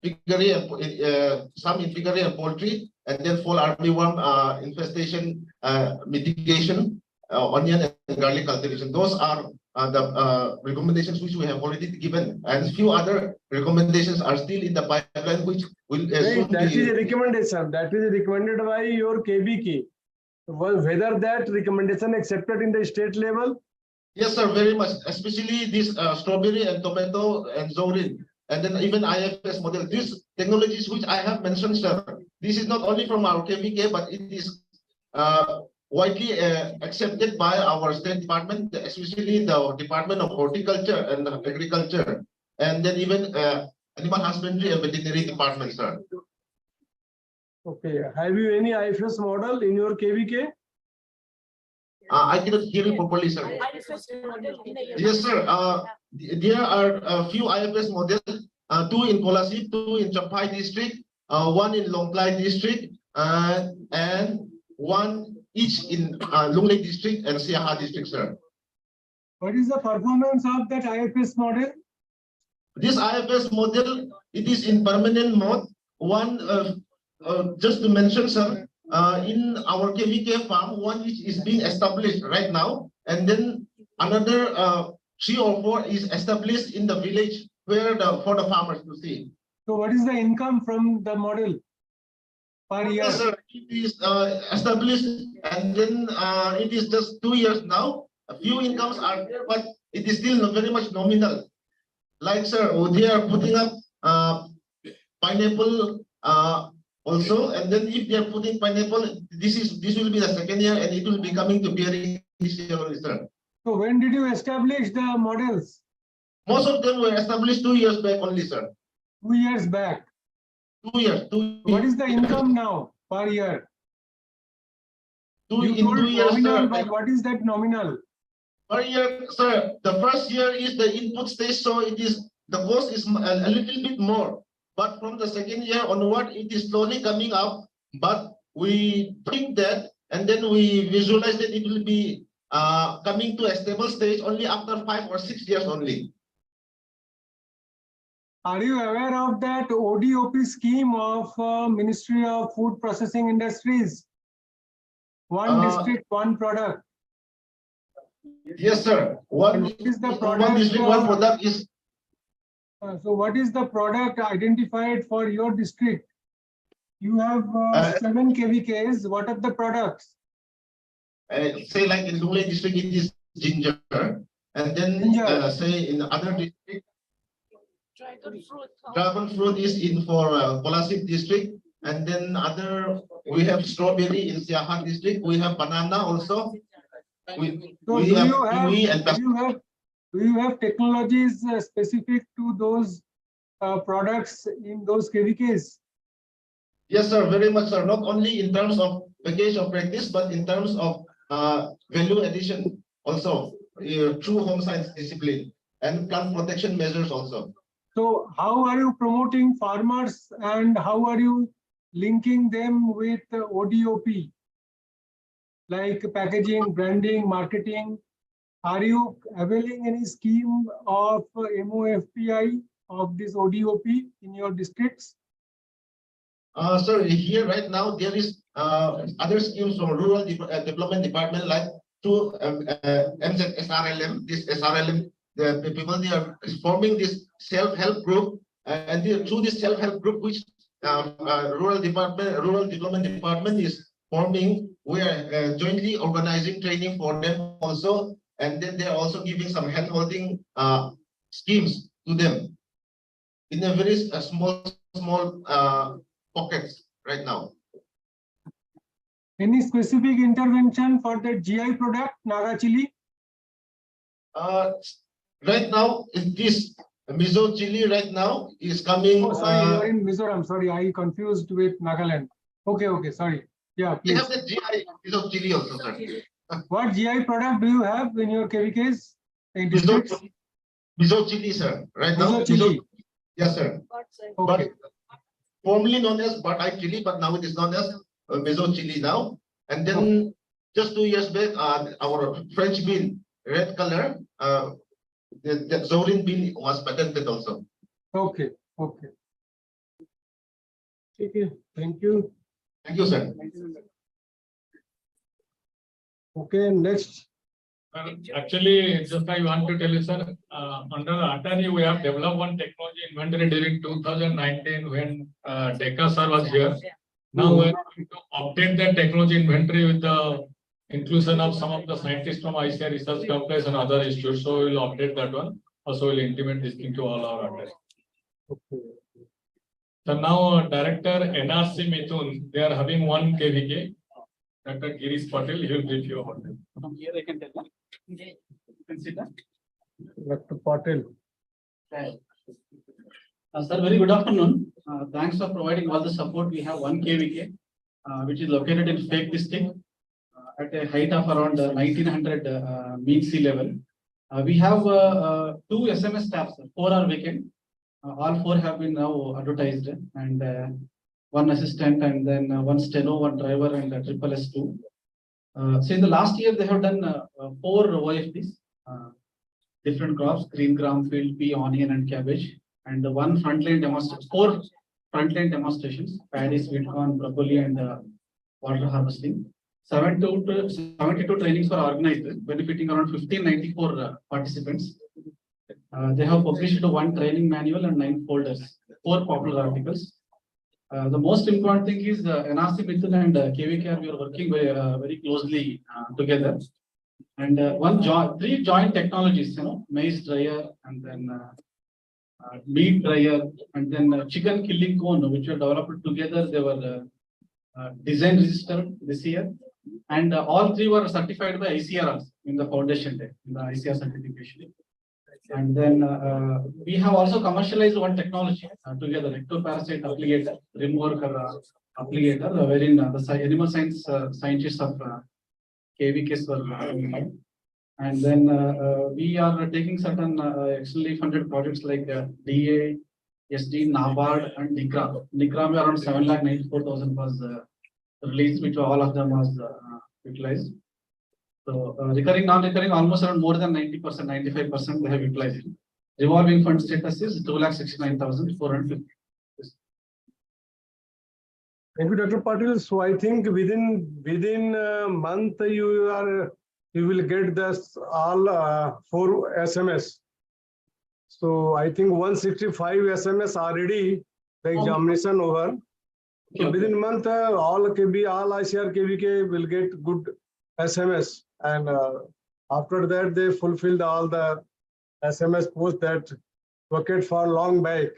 piggery and some in piggery and poultry, and then fall armyworm infestation mitigation, onion and garlic cultivation. Those are the recommendations which we have already given, and few other recommendations are still in the pipeline, which will soon that be. is a recommendation. That is recommended by your KVK. Whether that recommendation accepted in the state level? Yes, sir, very much. Especially this strawberry and tomato and zorin, and then even IFS model. These technologies which I have mentioned, sir, this is not only from our KVK, but it is widely accepted by our state department, especially the Department of Horticulture and Agriculture, and then even Animal Husbandry and Veterinary Department, sir. Okay. Have you any IFS model in your KVK? I cannot hear you properly, sir. Yes, sir. There are a few IFS models, 2 in Kolasip, 2 in Champhai district, 1 in Longklai district, and 1 each in Lunglei district and Siaha district, sir. What is the performance of that IFS model? This IFS model, it is in permanent mode. One, just to mention, sir, in our KVK farm, one which is being established right now, and then another 3 or 4 is established in the village where for the farmers to see. So what is the income from the model per year? Yes, sir, it is established, and then it is just 2 years now. A few incomes are there, but it is still very much nominal. Like, sir, they are putting up pineapple also, and then if they are putting pineapple, this will be the 2nd year, and it will be coming to bearing this year, sir. So when did you establish the models? Most of them were established 2 years back only, sir. 2 years back. 2 years. What is the income now per year? You told 2 years, nominal, sir. but what is that nominal? Per year, sir, the first year is the input stage, so it is the cost is a little bit more. But from the 2nd year onward, it is slowly coming up. But we think that, and then we visualize that it will be coming to a stable stage only after 5 or 6 years only. Are you aware of that ODOP scheme of Ministry of Food Processing Industries? One district, one product. Yes, sir. One is the one product, district, one product is. So what is the product identified for your district? You have 7 KVKs. What are the products? Say like in Lunglei district, it is ginger, and then say in other district, dragon fruit is in for Kolasip district, and then other we have strawberry in Siahan district. We have banana also. Do you have technologies specific to those products in those KVKs? Yes, sir, very much, sir. Not only in terms of package of practice, but in terms of value addition also through home science discipline and plant protection measures also. So how are you promoting farmers, and how are you linking them with ODOP? Like packaging, branding, marketing. Are you availing any scheme of MOFPI of this ODOP in your districts? Sir, here right now there is other schemes from rural development department like through MZSRLM, this SRLM, the people they are forming this self-help group, and through this self-help group which rural development department is forming, we are jointly organizing training for them also, and then they are also giving some hand-holding schemes to them in a very small pockets right now. Any specific intervention for the GI product, Naga chili? Right now, this Mizo chili right now is coming. Oh, sorry, you are in Mizoram. Sorry, I confused with Nagaland. Okay, okay, sorry. Yeah, We please. have the GI Mizo chili also, sir. What GI product do you have in your KVKs in districts? Mizo chili, sir. Right now, Mizo chili. Yes, sir. Okay. But formerly known as Batai chili, but now it is known as Mizo chili now. And then just 2 years back, our French bean, red color, the Zorin bean was patented also. Okay, okay. Okay, thank you. Thank you, sir. Okay, next. Actually, just I want to tell you, sir, under the ATARI, we have developed one technology inventory during 2019 when DECA sir was here. Now we are going to update that technology inventory with the inclusion of some of the scientists from ICAR research complex and other institutes. So we will update that one. Also, we'll intimate this thing to all our ATARI. Okay. So now, Director NRC Mithun, they are having one KVK. Dr. Girish Patel, he will brief you about it. From here I can tell you. You can see that. Dr. Patel. Sir, very good afternoon. Thanks for providing all the support. We have one KVK, which is located in Fake district at a height of around 1900 mean sea level. We have 2 SMS staffs, 4 are vacant. All 4 have been now advertised, and 1 assistant, and then 1 steno, 1 driver, and a triple S2. So in the last year, they have done 4 OFDs, different crops: green gram, field pea, onion, and cabbage, and 1 frontline demonstration, 4 frontline demonstrations: paddy, sweet corn, broccoli, and water harvesting. 72 trainings were organized, benefiting around 1594 participants. They have published 1 training manual and 9 folders, 4 popular articles. The most important thing is NRC Mithun and KVK, we are working very closely together. And 3 joint technologies, maize dryer, and then meat dryer, and then chicken killing cone, which were developed together. They were design registered this year, and all 3 were certified by ICAR in the foundation day, in the ICAR certification. And then we have also commercialized 1 technology together, ectoparasite applicator, remover applicator, wherein the animal science scientists of KVKs were involved. And then we are taking certain externally funded projects like DA, SD, NABARD, and NICRA. NICRA around 7,94,000 was released, which all of them was utilized. So recurring, non-recurring, almost around more than 90%, 95% they have utilized. Revolving fund status is 2,69,450. Thank you, Dr. Patil. So I think within a month you will get this all 4 SMS. So I think 165 SMS already the examination over. So within a month all ICAR KVK will get good SMS, and after that they fulfilled all the SMS post that bucket for long back.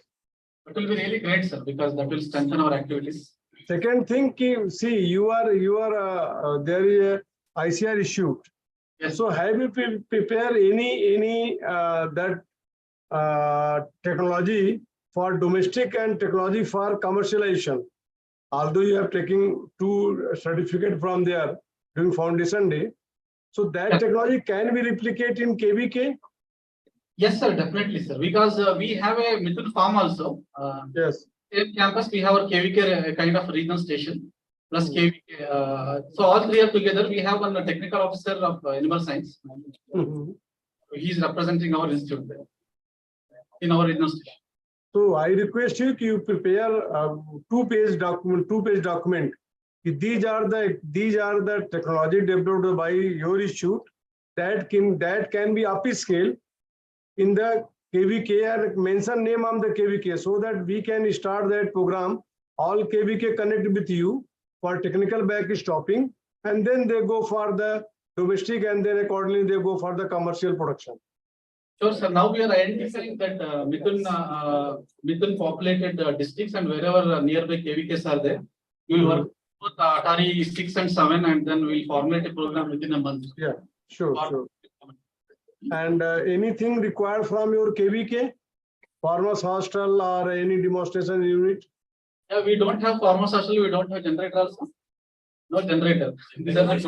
It will be really great, sir, because that will strengthen our activities. Second thing, see, you are there is a ICAR issue. Yes. So have you prepared any that technology for domestic and technology for commercialization? Although you have taken 2 certificates from there during foundation day, so that technology can be replicated in KVK? Yes, sir, definitely, sir. Because we have a Mithun farm also. Yes. In campus, we have our KVK kind of regional station plus KVK. So all 3 are together. We have 1 technical officer of animal science. He is representing our institute there in our regional station. So I request you to prepare 2-page document These are the technology developed by your institute that can be upscale in the KVK, and mention name of the KVK so that we can start that program. All KVK connect with you for technical backstopping, and then they go for the domestic, and then accordingly they go for the commercial production. Sure, sir. Now we are identifying that within populated districts and wherever nearby KVKs are there, we will work with ATARI 6 and 7, and then we'll formulate a program within a month. Yeah, sure. And anything required from your KVK, farmers hostel or any demonstration unit? Yeah, we don't have farmers hostel, we don't have generator also. No generator. These are the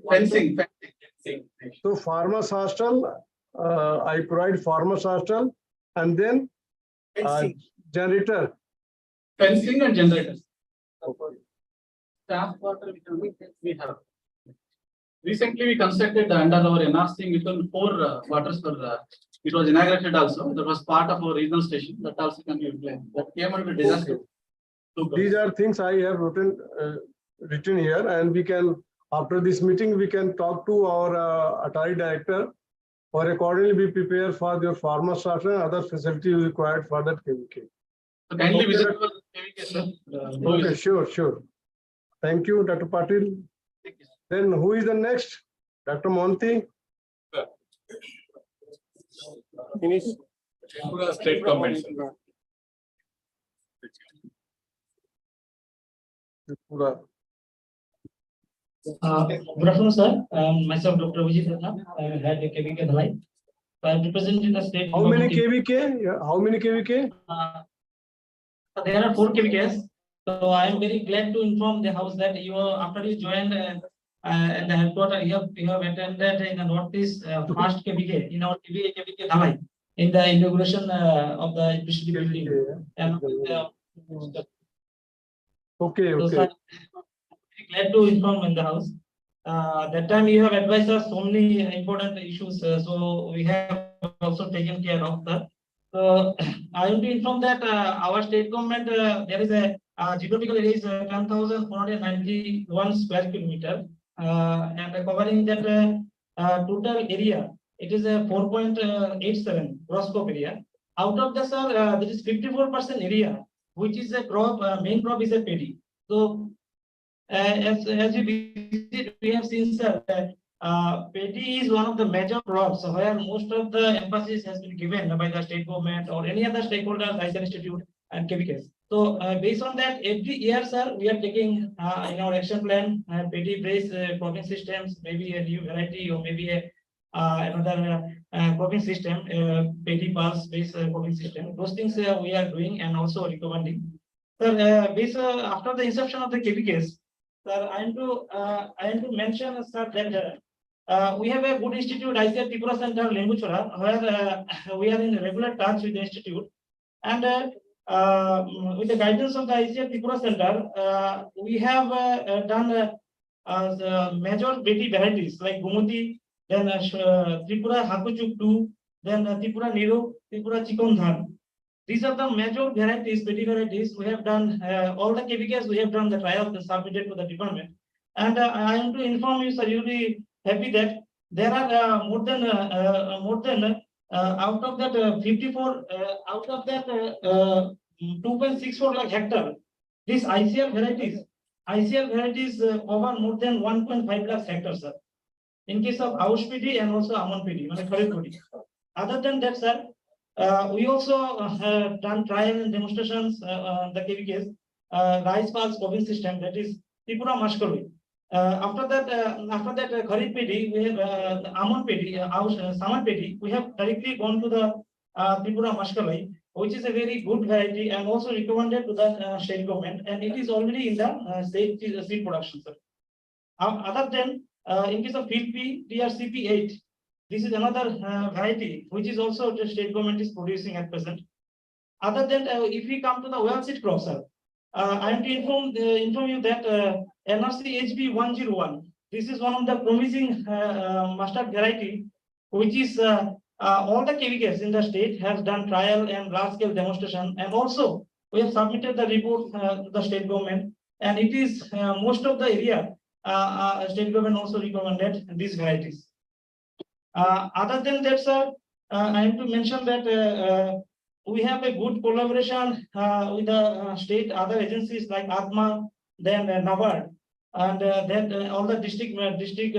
fencing. So farmers hostel, I provide farmers hostel, and then generator. Fencing and generators. Staff quarter we have. Recently, we constructed under our NRC within 4 quarters for it was inaugurated also. That was part of our regional station. That also can be applied. That came under disaster. These are things I have written here, and we can, after this meeting, we can talk to our ATARI director, or accordingly be prepared for your farmer starter and other facilities required for that KVK. So kindly visit our KVK, sir. Okay, sure. Thank you, Dr. Patil. Thank you, sir. Then who is the next? Dr. Monty? Finish. State government. Tripura. Good afternoon, sir. Myself, Dr. Vijay Pratap. I had a KVK Dhalai. I am representing the state. How many KVK? Yeah, how many KVK? There are 4 KVKs. So I am very glad to inform the house that you after you joined at the headquarters, you have attended in the Northeast first KVK in our KVK Dhalai in the inauguration of the university building. And Okay. so, sir, glad to inform in the house. That time you have advised us so many important issues, so we have also taken care of that. So I want to inform that our state government there is a geographical area is 10,491 square kilometer, and covering that total area, it is a 4.87 gross crop area. Out of the, sir, there is 54% area which is a crop, main crop is a paddy. So as we visit, we have seen, sir, that paddy is one of the major crops where most of the emphasis has been given by the state government or any other stakeholders, ICAR Institute and KVKs. So based on that, every year, sir, we are taking in our action plan paddy-based cropping systems, maybe a new variety or maybe another cropping system, paddy pulse-based cropping system. Those things we are doing and also recommending. Sir, after the inception of the KVKs, sir, I am to mention, sir, that we have a good institute, ICAR Tripura Center, Lembuchora, where we are in regular touch with the institute. And with the guidance of the ICAR Tripura Center, we have done major paddy varieties like Gumuti, then Tripura Hakuchuk 2, then Tripura Niro, Tripura Chikondhan. These are the major varieties, paddy varieties. We have done all the KVKs. We have done the trials and submitted to the department. And I am to inform you, sir, you'll be happy that there are more than out of that 54 out of that 2.64 lakh hectare. These ICR varieties cover more than 1.5 lakh hectares, sir. In case of Aush PD and also Amon PD, Kharif PD. Other than that, sir, we also done trial and demonstrations, the KVKs, rice pulse cropping system, that is Tripura Mashkaloi. After that Kharif PD, we have Amon PD, Saman PD, we have directly gone to the Tripura Mashkaloi, which is a very good variety and also recommended to the state government, and it is already in the state seed production, sir. Other than in case of field P, TRCP8, this is another variety which is also the state government is producing at present. Other than if we come to the well seed crop, sir, I am to inform you that NRC HB 101. This is one of the promising mustard variety, which is all the KVKs in the state has done trial and large scale demonstration, and also we have submitted the report to the state government, and it is most of the area state government also recommended these varieties. Other than that, sir, I am to mention that we have a good collaboration with the state other agencies like ATMA, then NABARD, and then all the district level district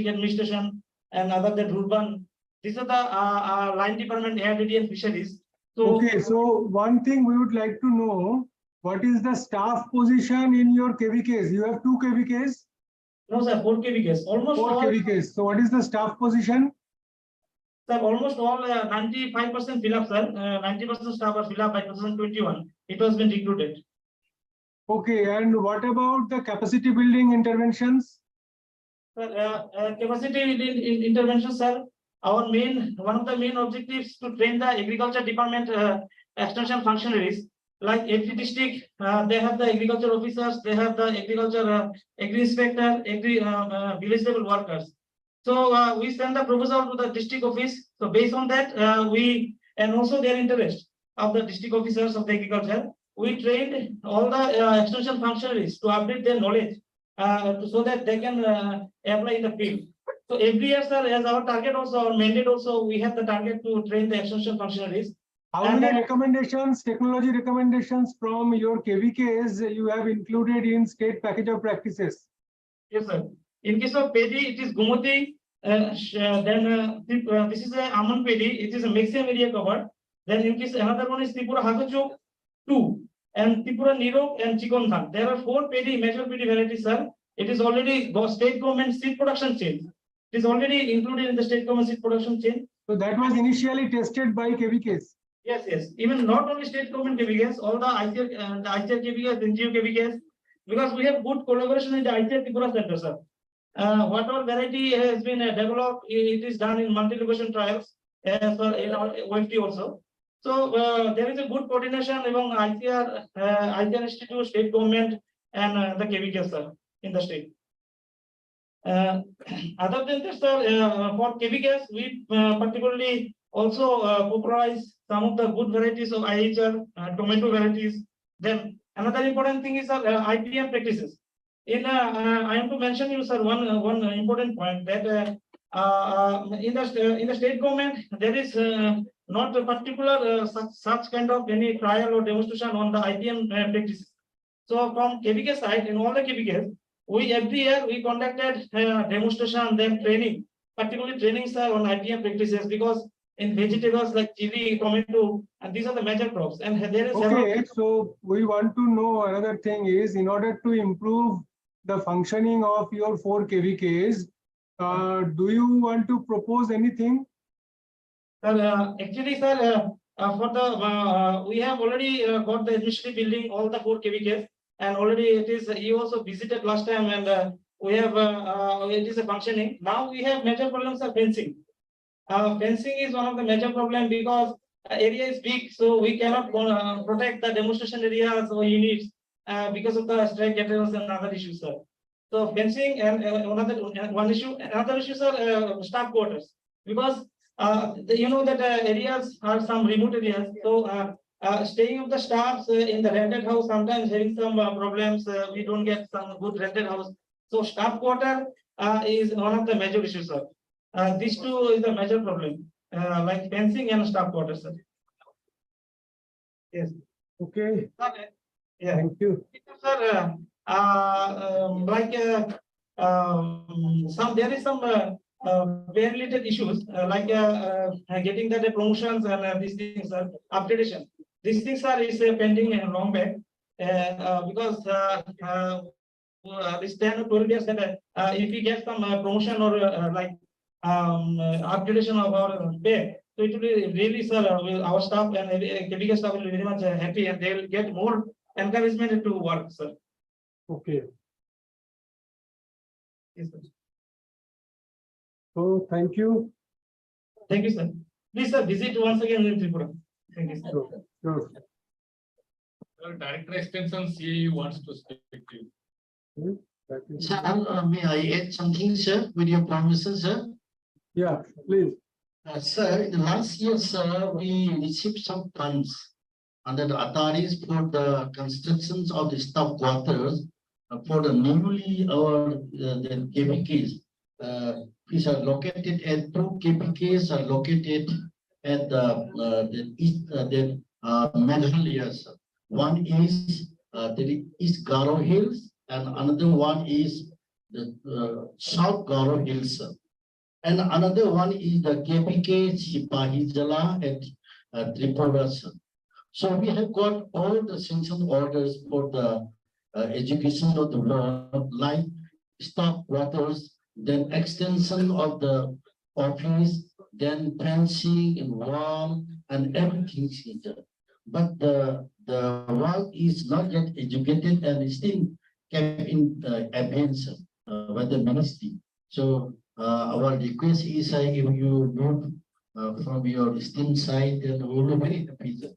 administration, and other than Rurban. These are the line department, ARDD and fisheries. So, Okay, so one thing we would like to know, what is the staff position in your KVKs? You have 2 KVKs? no, sir, 4 KVKs, almost 4 all. KVKs. So what is the staff position? Sir, almost all 95% fill up, sir. 90% staff are fill up by 2021. It was been recruited. Okay, and what about the capacity building interventions? Sir, capacity in intervention, sir. Our one of the main objectives to train the agriculture department extension functionaries. Like every district, they have the agriculture officers, they have the agriculture agri inspector, agri village level workers. So we send the proposal to the district office. So based on that, and also their interest of the district officers of the agriculture, we trained all the extension functionaries to update their knowledge so that they can apply in the field. So every year, sir, as our target also, our mandate also, we have the target to train the extension functionaries. How many recommendations, technology recommendations from your KVKs you have included in state package of practices? Yes, sir. In case of paddy, it is Gumati. Then this is a almond paddy. It is a maximum area covered. Then in case another one is Tripura Hagachuk 2 and Tripura Niro and Chikon Dhan. There are 4 major paddy varieties, sir. It is already state government seed production chain. It is already included in the state government seed production chain. So that was initially tested by KVKs. Yes, yes. Even not only state government KVKs, all the ICAR KVKs, NGO KVKs, because we have good collaboration with the ICAR Tripura Center, sir. Whatever variety has been developed, it is done in multi-location trials for in our OFT also. So there is a good coordination among ICAR Institute, state government, and the KVKs, sir, in the state. Other than this, sir, for KVKs, we particularly also popularize some of the good varieties of IHR, tomato varieties. Then another important thing is IPM practices. I am to mention you, sir, one important point that in the state government there is not a particular such kind of any trial or demonstration on the IPM practices. So from KVK side, in all the KVKs, we every year we conducted demonstration, then training, particularly trainings on IPM practices, because in vegetables like chili, tomato, and these are the major crops. And there is okay. So we want to know another thing is, in order to improve the functioning of your 4 KVKs, do you want to propose anything? Actually, sir, for the we have already got the administrative building, all the 4 KVKs, and already it is. You also visited last time, and we have it is a functioning. Now we have major problems of fencing. Fencing is one of the major problem because area is big, so we cannot protect the demonstration areas or units because of the strike cattle and other issues, sir. So fencing and one issue. Another issue, sir, staff quarters, because you know that areas are some remote areas. So staying of the staffs in the rented house sometimes having some problems. We don't get some good rented house. So staff quarter is one of the major issues, sir. These two is the major problem, like fencing and staff quarters, sir. Yes. Okay. Yeah. Thank you. Sir, like there is some very related issues like getting the promotions and these things, sir, upgradation. These things are pending a long back because this 10 or 12 years that if we get some promotion or like upgradation of our pay, so it will be really, sir, our staff and KVK staff will be very much happy, and they will get more encouragement to work, sir. Okay. Yes, sir. So thank you. Thank you, sir. Please, sir, visit once again in Tripura. Thank you, sir. Sure. Director Extension CE wants to speak to you. Sir, may I add something, sir, with your permission, sir? Yeah, please. Sir, in the last year, sir, we received some funds under the ATARIs for the constructions of the staff quarters for the newly the KVKs, which are located at 2 KVKs are located at the east Meghalaya. One is the East Garo Hills, and another one is the South Garo Hills. And another one is the KVK Sipahijala at Tripura. So we have got all the sanction orders for the education of the law, like staff quarters, then extension of the office, then fencing and wall and everything. But the work is not yet educated and still kept in abeyance by the ministry. So our request is if you move from your esteemed side, then we will be very happy.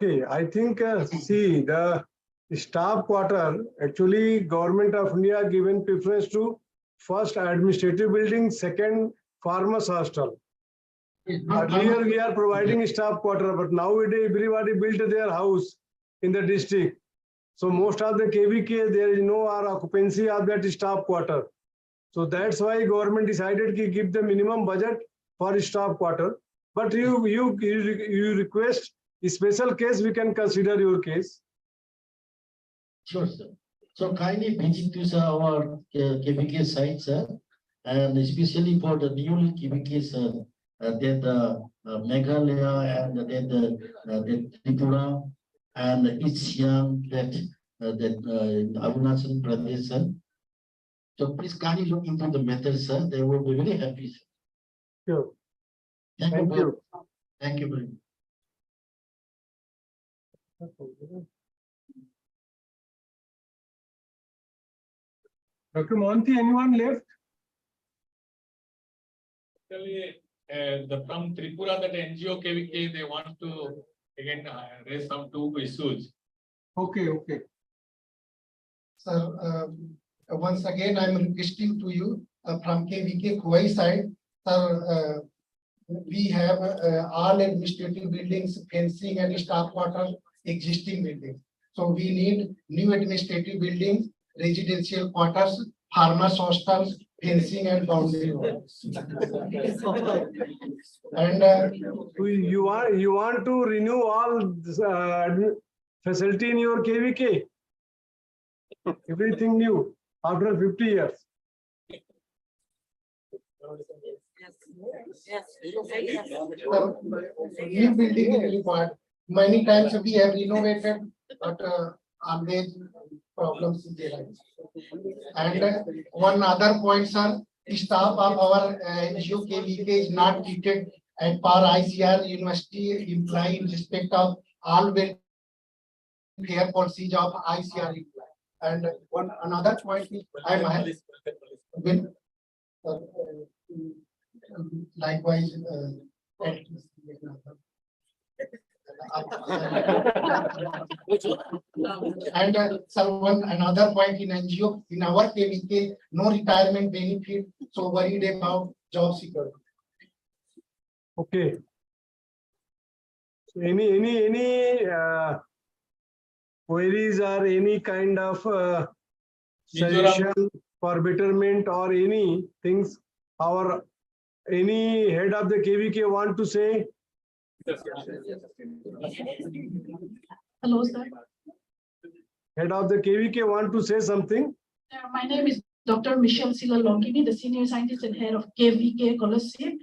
Okay, I think, see, the staff quarter, actually, Government of India given preference to first administrative building, second farmers hostel. Earlier, we are providing staff quarter, but nowadays, everybody built their house in the district. So most of the KVK, there is no occupancy of that staff quarter. So that's why government decided to give the minimum budget for staff quarter. But you request a special case, we can consider your case. Sure, sir. So kindly visit to our KVK sites, and especially for the newly KVKs, then the Meghalaya and then the Tripura and East Siang, that Arunachal Pradesh. So please kindly look into the matter, sir. They will be very happy. Sure. Thank you. Thank you very much. Dr. Mohanty, anyone left? Actually, from Tripura, that NGO KVK, they want to again raise some 2 issues. Okay, okay. Sir, once again, I'm requesting to you from KVK Kuwai side, sir, we have all administrative buildings, fencing and staff quarters, existing buildings. So we need new administrative buildings, residential quarters, farmers hostels, fencing and boundary walls. And You want to renew all this, facility in your KVK? Everything new after 50 years. new building is required. Many times we have renovated, but always problems there. And one other point, sir, staff of our NGO KVK is not treated at par ICAR University employee in respect of all welfare policies of ICAR employee. And another point is likewise. And another point in NGO, in our KVK, no retirement benefit, so worried about job security. Okay. So any queries or any kind of suggestion for betterment or any things any head of the KVK want to say? Hello, sir. Head of the KVK want to say something? My name is Dr. Michelle Sila Longini, the senior scientist and head of KVK Colosseum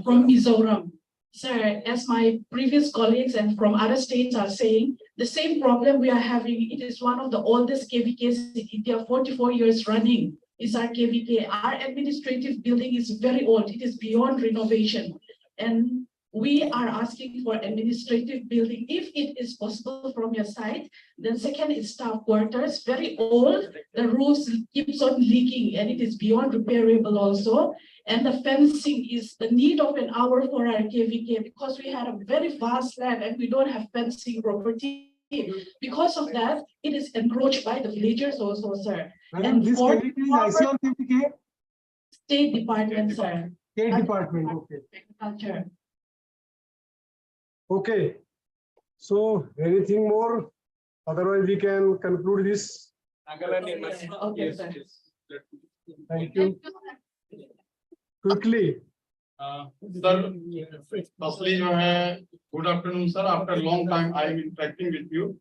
from Mizoram. Sir, as my previous colleagues and from other states are saying, the same problem we are having, it is one of the oldest KVKs in India, 44 years running, is our KVK. Our administrative building is very old. It is beyond renovation. And we are asking for administrative building, if it is possible from your side. Then second is staff quarters, very old. The roofs keeps on leaking and it is beyond repairable also. And the fencing is the need of an hour for our KVK because we had a very vast land and we don't have fencing property. Because of that, it is encroached by the villagers also, sir. And this KVK is ICAR KVK? State Department, sir. State Department, okay. Agriculture. Okay. So anything more? Otherwise, we can conclude this. Nagaland University. Yes, yes. Thank you. Quickly. Sir, firstly, good afternoon, sir. After a long time, I am interacting with you.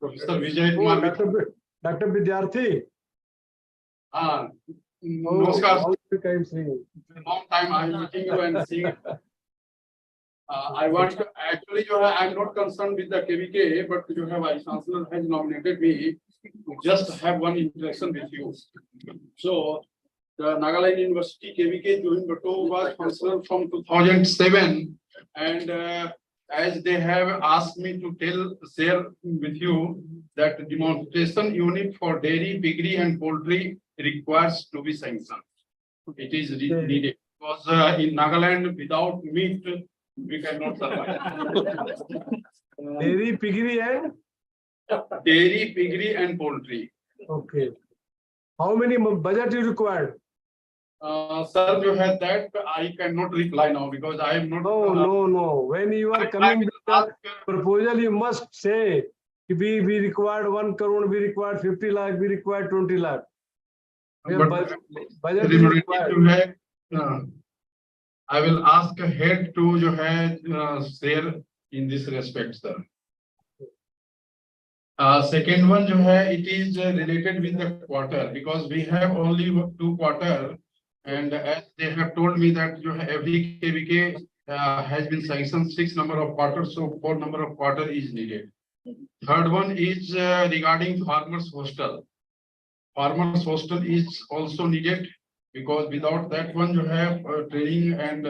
Professor Vijay Oh, Kumar. Dr. Vidyarthi. Namaskar. Long Long time I am meeting you and seeing. I want to actually, I am not concerned with the KVK, but Vice Chancellor has nominated me to just have one interaction with you. So, the Nagaland University KVK Juhin Bhatto was functional from 2007, and as they have asked me to share with you that the demonstration unit for dairy, piggery, and poultry requires to be sanctioned. It is needed because in Nagaland, without meat, we cannot survive. Dairy, piggery, and? Dairy, piggery, and poultry. Okay. How many budget you required? Sir, you have that. I cannot reply now because I am not. No. When you are coming with the proposal, you must say we required 1 crore, we required 50 lakh, we required 20 lakh. But Budget is required. I will ask head to share in this respect, sir. Second one, it is related with the quarter because we have only 2 quarters, and as they have told me that every KVK has been sanctioned 6 number of quarters, so 4 number of quarter is needed. Third one is regarding farmers hostel. Farmers hostel is also needed because without that one you have training and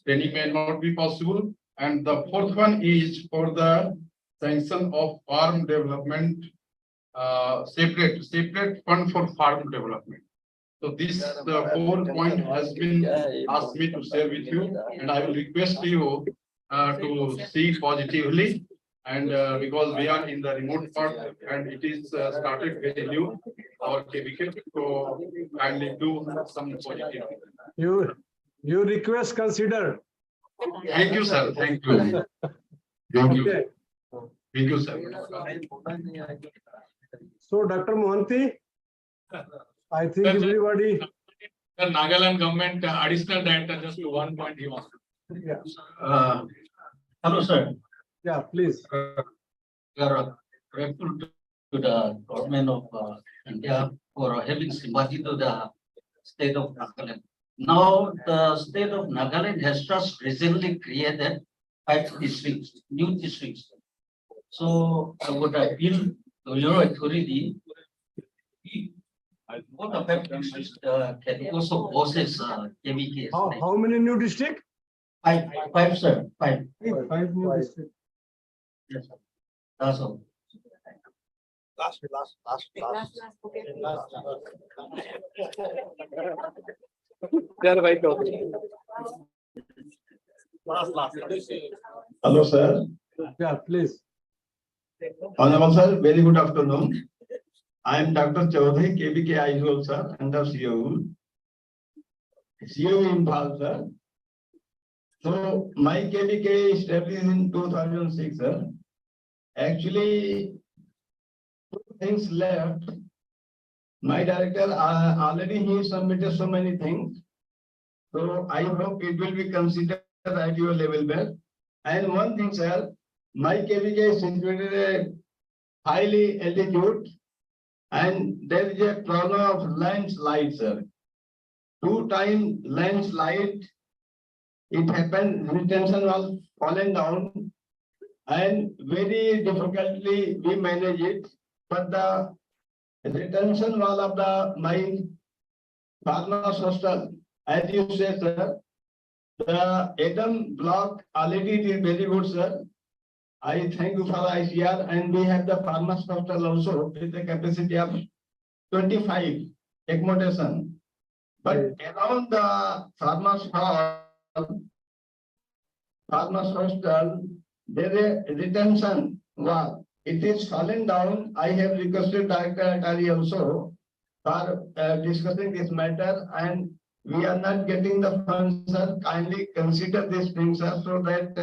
training may not be possible. And the fourth one is for the sanction of farm development, separate fund for farm development. So this 4 point has been asked me to share with you, and I will request you to see positively. And because we are in the remote part and it is started very new, our KVK, so kindly do some positive. Your request considered. Thank you, sir. Thank you. Thank you. Okay. Thank you, sir. So, Dr. Mohanty, I think everybody. The Nagaland government additional director, just to 1 point he wants. Yeah. Hello, sir. Yeah, please. We are grateful to the government of India for having sympathy to the state of Nagaland. Now, the state of Nagaland has just recently created 5 districts, new districts. So, I would appeal to your authority. What the 5 districts can also process KVKs? How many new districts? 5, sir. 5. 5 new districts. Yes, sir. That's all. Last. Hello, sir. Yeah, please. Honorable sir, very good afternoon. I am Dr. Chaudhary, KVK Aizawl, sir, under CEO. CEO Impal, sir. So my KVK established in 2006, sir. Actually, 2 things left. My director already he submitted so many things. So I hope it will be considered at your level well. And one thing, sir, my KVK is situated at highly altitude, and there is a problem of landslide, sir. 2 times landslide, it happened, retention was fallen down, and very difficultly we manage it. But the retention wall of my farmers hostel, as you say, sir, the Adam block already is very good, sir. I thank you for ICR, and we have the farmers hostel also with a capacity of 25 accommodation. But around the farmers hostel, there is a retention wall. It is fallen down. I have requested Director ATARI also for discussing this matter, and we are not getting the funds, sir. Kindly consider this thing, sir, so that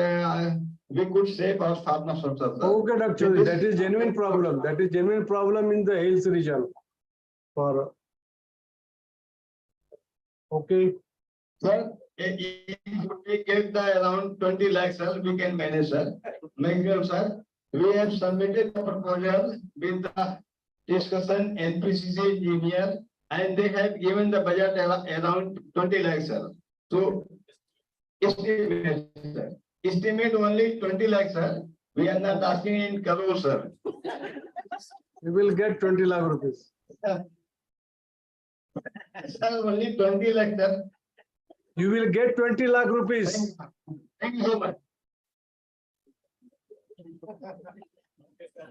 we could save our farmers also, sir. Okay, Doctor, that is genuine problem. That is genuine problem in the hills region. For okay. Sir, if we get the around 20 lakhs, sir, we can manage, sir. Maximum, sir. We have submitted the proposal with the discussion NPCC Umiam, and they have given the budget around 20 lakhs, sir. So, estimate, sir. Estimate only 20 lakhs, sir. We are not asking in crores, sir. You will get 20 lakh rupees. Sir, only 20 lakhs, sir. You will get 20 lakh rupees. Thank you so much.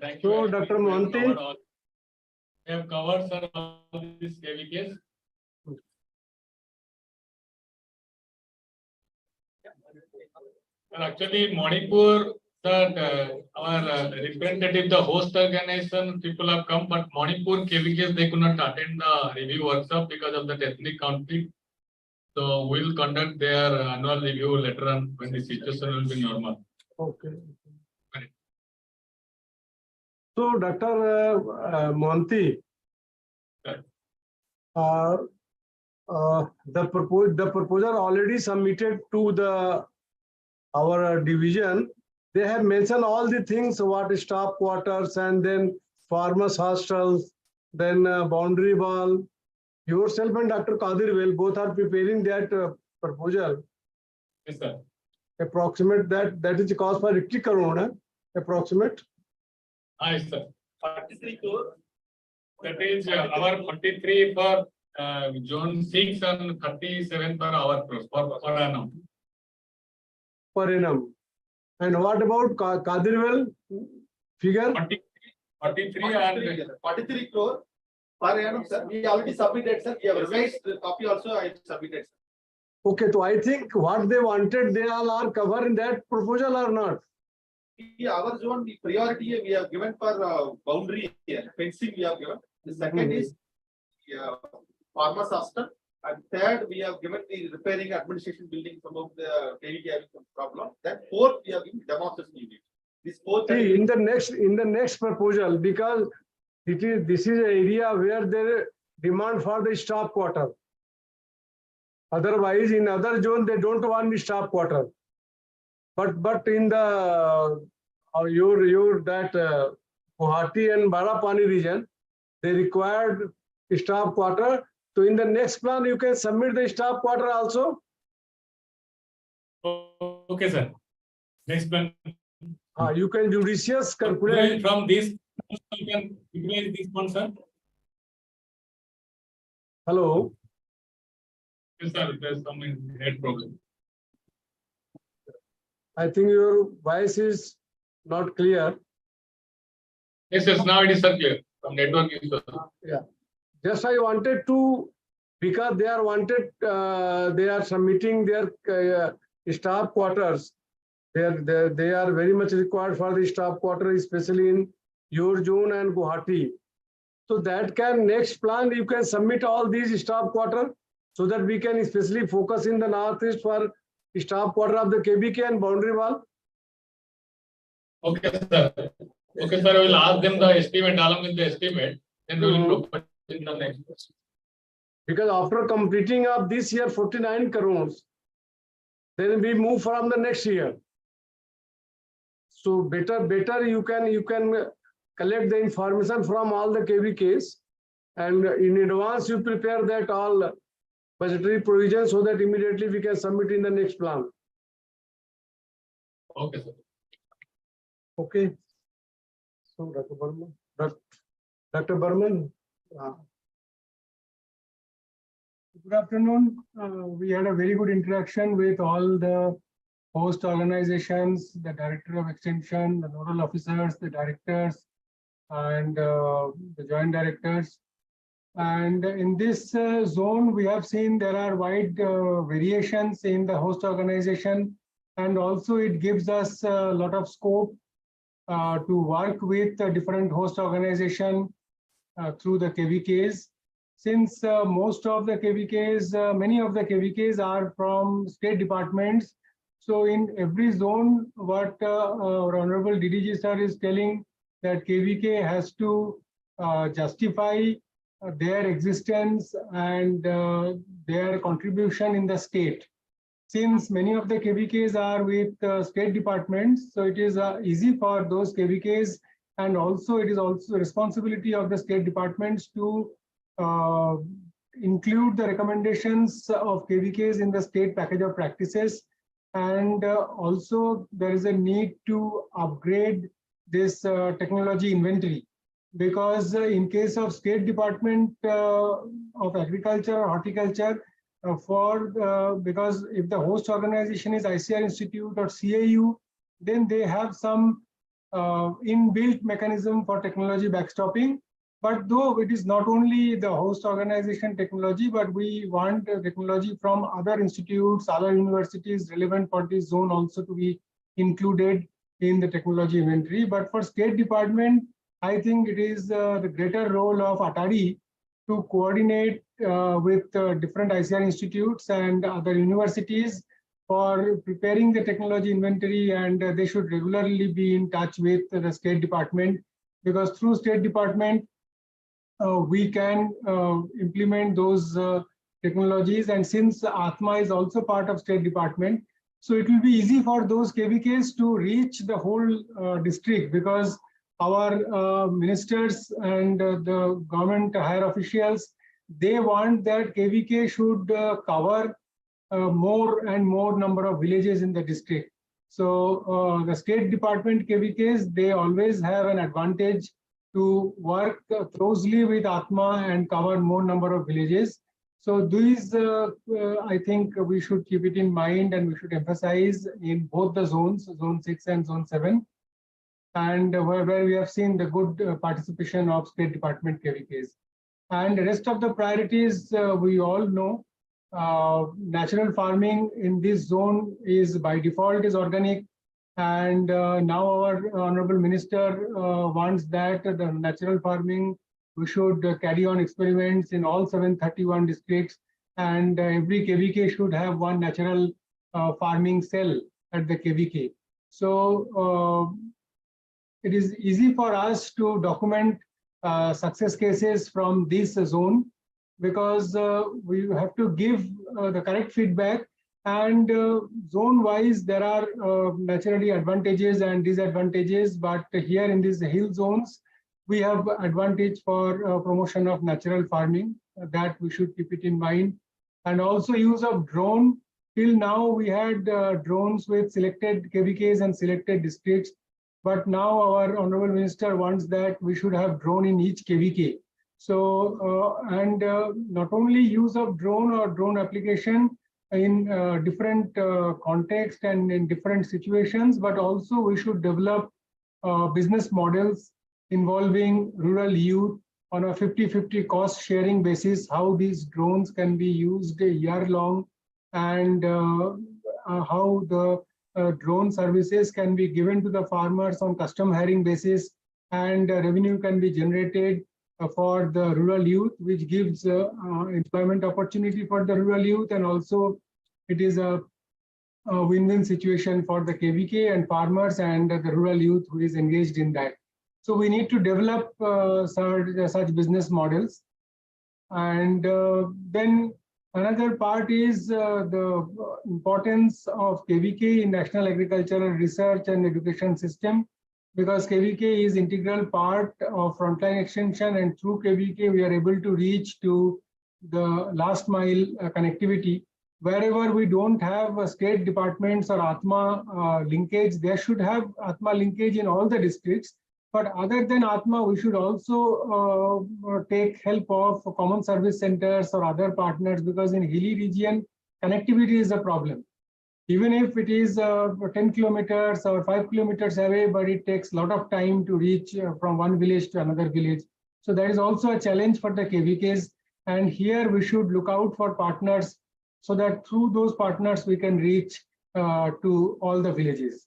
Thank you. So, Dr. Mohanty. We have covered, sir, all these KVKs. Well, actually, Manipur, that our representative, the host organization, people have come, but Manipur KVKs, they could not attend the review workshop because of the ethnic conflict. So we'll conduct their annual review later on when the situation will be normal. Okay. So, Dr. Mohanty, the proposal already submitted to our division. They have mentioned all the things, what stop quarters and then farmers hostels, then boundary wall. Yourself and Dr. Kadirwell both are preparing that proposal. Yes, sir. Approximate that is the cost for 80 crore, approximate. Yes, sir. 43 crore. That is our 43 for Zone-VI and 37 per hour per annum. Per annum. And what about Kadirwell figure? 43 and 43 crore per annum, sir. We already submitted, sir. We have revised the copy also. I submitted, sir. Okay, so I think what they wanted, they all are covered in that proposal or not? Our zone, the priority we have given for boundary fencing we have given. The second is farmers hostel. And third, we have given the repairing administration building, some of the KVK having some problem. That fourth, we have given demonstration unit. This fourth. See, in the next proposal, because this is an area where there demand for the staff quarter. Otherwise, in other zone, they don't want the staff quarter. But in the Guwahati and Barapani region, they required staff quarter. So in the next plan, you can submit the staff quarter also. Okay, sir. Next plan. You can judicious calculate from this. You can utilize this one, sir. Hello. Yes, sir. There's some head problem. I think your voice is not clear. Yes, yes. Now it is clear. Some network issue. Yeah. Just I wanted to, because they are submitting their staff quarters. They are very much required for the staff quarter, especially in your zone and Guwahati. So that can next plan you can submit all these staff quarter so that we can especially focus in the northeast for staff quarter of the KVK and boundary wall. Okay, sir. Okay, sir. I will ask them the estimate along with the estimate. Then we will propose in the next. Because after completing of this year 49 crores, then we move from the next year. So better you can collect the information from all the KVKs, and in advance you prepare that all budgetary provisions so that immediately we can submit in the next plan. Okay, sir. Okay. So Dr. Burman. Good afternoon. We had a very good interaction with all the host organizations, the Director of Extension, the nodal officers, the directors, and the joint directors. And in this zone, we have seen there are wide variations in the host organization, and also it gives us a lot of scope to work with a different host organization through the KVKs. since most of the KVKs, many of the KVKs are from state departments. So in every zone, what our Honorable DDG sir is telling, that KVK has to justify their existence and their contribution in the state. Since many of the KVKs are with state departments, so it is easy for those KVKs, and also it is also responsibility of the state departments to include the recommendations of KVKs in the state package of practices. And also there is a need to upgrade this technology inventory, because in case of State Department of Agriculture or Horticulture, because if the host organization is ICAR Institute or CAU, then they have some inbuilt mechanism for technology backstopping. But though it is not only the host organization technology, but we want technology from other institutes, other universities relevant for this zone also to be included in the technology inventory. But for State Department, I think it is the greater role of ATARI to coordinate with different ICAR institutes and other universities for preparing the technology inventory, and they should regularly be in touch with the State Department, because through State Department we can implement those technologies. And since Atma is also part of State Department, so it will be easy for those KVKs to reach the whole district, because our ministers and the government higher officials, they want that KVK should cover more and more number of villages in the district. So the State Department KVKs, they always have an advantage to work closely with Atma and cover more number of villages. So these, I think we should keep it in mind, and we should emphasize in both the zones, Zone 6 and Zone 7. And where we have seen the good participation of State Department KVKs. And the rest of the priorities, we all know. Natural farming in this zone is by default is organic, and now our Honorable Minister wants that the natural farming, we should carry on experiments in all 731 districts, and every KVK should have one natural farming cell at the KVK. So it is easy for us to document success cases from this zone, because we have to give the correct feedback, and zone wise there are naturally advantages and disadvantages, but here in these hill zones we have advantage for promotion of natural farming, that we should keep it in mind. And also use of drone. Till now we had drones with selected KVKs and selected districts, but now our Honorable Minister wants that we should have drone in each KVK. So, and not only use of drone or drone application in different context and in different situations, but also we should develop business models involving rural youth on a 50-50 cost sharing basis, how these drones can be used a year long, and how the drone services can be given to the farmers on custom hiring basis, and revenue can be generated for the rural youth, which gives employment opportunity for the rural youth, and also it is a win-win situation for the KVK and farmers and the rural youth who is engaged in that. So we need to develop such business models. And then another part is the importance of KVK in national agricultural research and education system, because KVK is integral part of frontline extension, and through KVK we are able to reach to the last mile connectivity. Wherever we don't have state departments or Atma linkage, there should have Atma linkage in all the districts. But other than Atma, we should also take help of common service centers or other partners, because in hilly region, connectivity is a problem. Even if it is 10 kilometers or 5 kilometers away, but it takes a lot of time to reach from one village to another village. So there is also a challenge for the KVKs. And here we should look out for partners, so that through those partners we can reach to all the villages.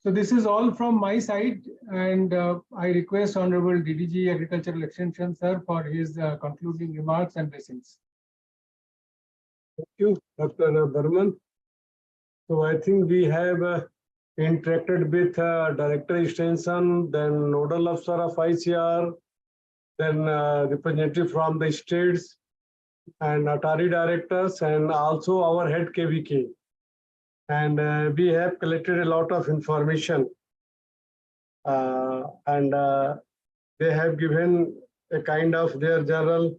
So this is all from my side, and I request Honorable DDG Agricultural Extension, sir, for his concluding remarks and blessings. Thank you, Dr. Burman. So I think we have interacted with Director Extension, then Nodal Officer of ICR, then representative from the states and ATARI directors, and also our head KVK. And we have collected a lot of information, and they have given a kind of their general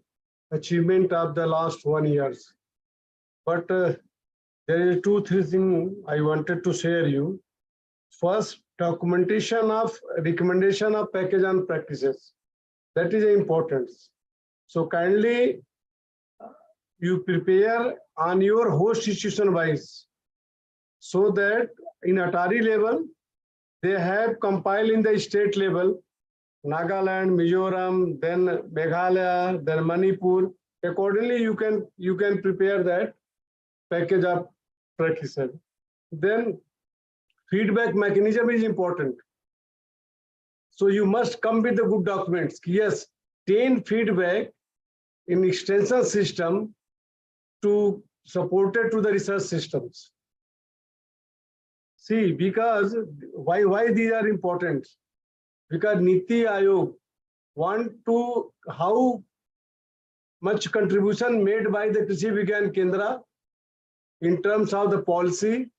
achievement of the last 1 year. But there is two, three things I wanted to share you. First, documentation of recommendation of package and practices. That is important. So kindly you prepare on your host institution wise, so that in ATARI level, they have compiled in the state level, Nagaland, Mizoram, then Meghalaya, then Manipur. Accordingly, you can prepare that package of practices. Then feedback mechanism is important. So you must come with the good documents. Yes, 10 feedback in extension system to support it to the research systems. See, because why these are important? Because Niti Aayog want to how much contribution made by the Krishi Vigyan Kendra in terms of the policy,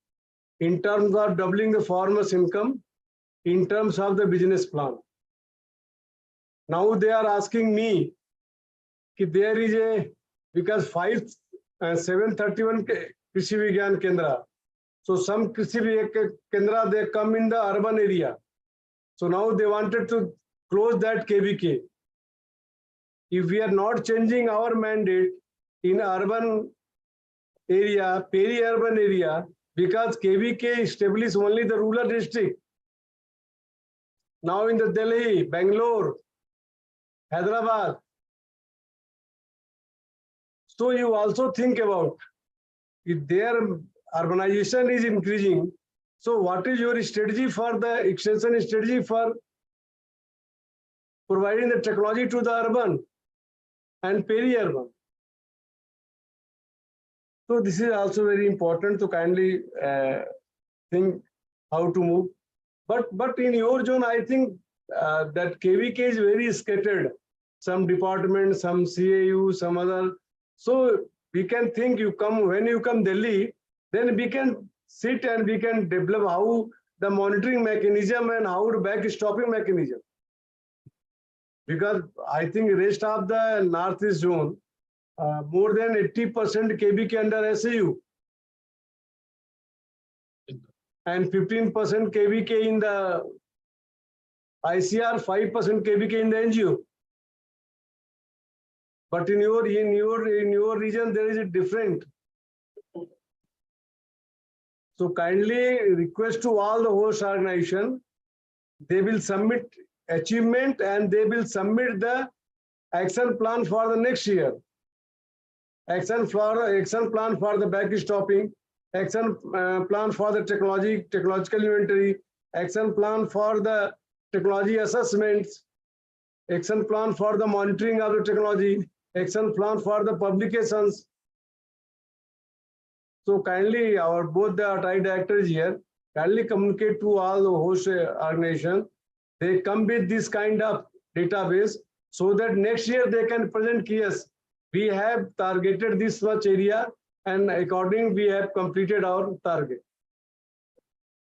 in terms of doubling the farmers' income, in terms of the business plan. Now they are asking me if there is a, because 731 Krishi Vigyan Kendra. So some Krishi Vigyan Kendra, they come in the urban area. So now they wanted to close that KVK. If we are not changing our mandate in urban area, peri-urban area, because KVK established only the rural district. Now in the Delhi, Bangalore, Hyderabad. So you also think about if their urbanization is increasing, so what is your strategy for the extension strategy for providing the technology to the urban and peri-urban? So this is also very important to kindly think how to move. But in your zone, I think that KVK is very scattered. Some department, some CAU, some other. So we can think you come, when you come Delhi, then we can sit and we can develop how the monitoring mechanism and how the backstopping mechanism. Because I think rest of the Northeast zone, more than 80% KVK under SAU. And 15% KVK in the ICR, 5% KVK in the NGO. But in your region, there is a different. So kindly request to all the host organization, they will submit achievement and they will submit the action plan for the next year. Action plan for the backstopping, action plan for the technological inventory, action plan for the technology assessments, action plan for the monitoring of the technology, action plan for the publications. So kindly both the ATARI directors here, kindly communicate to all the host organization. They come with this kind of database so that next year they can present yes, we have targeted this much area and according we have completed our target.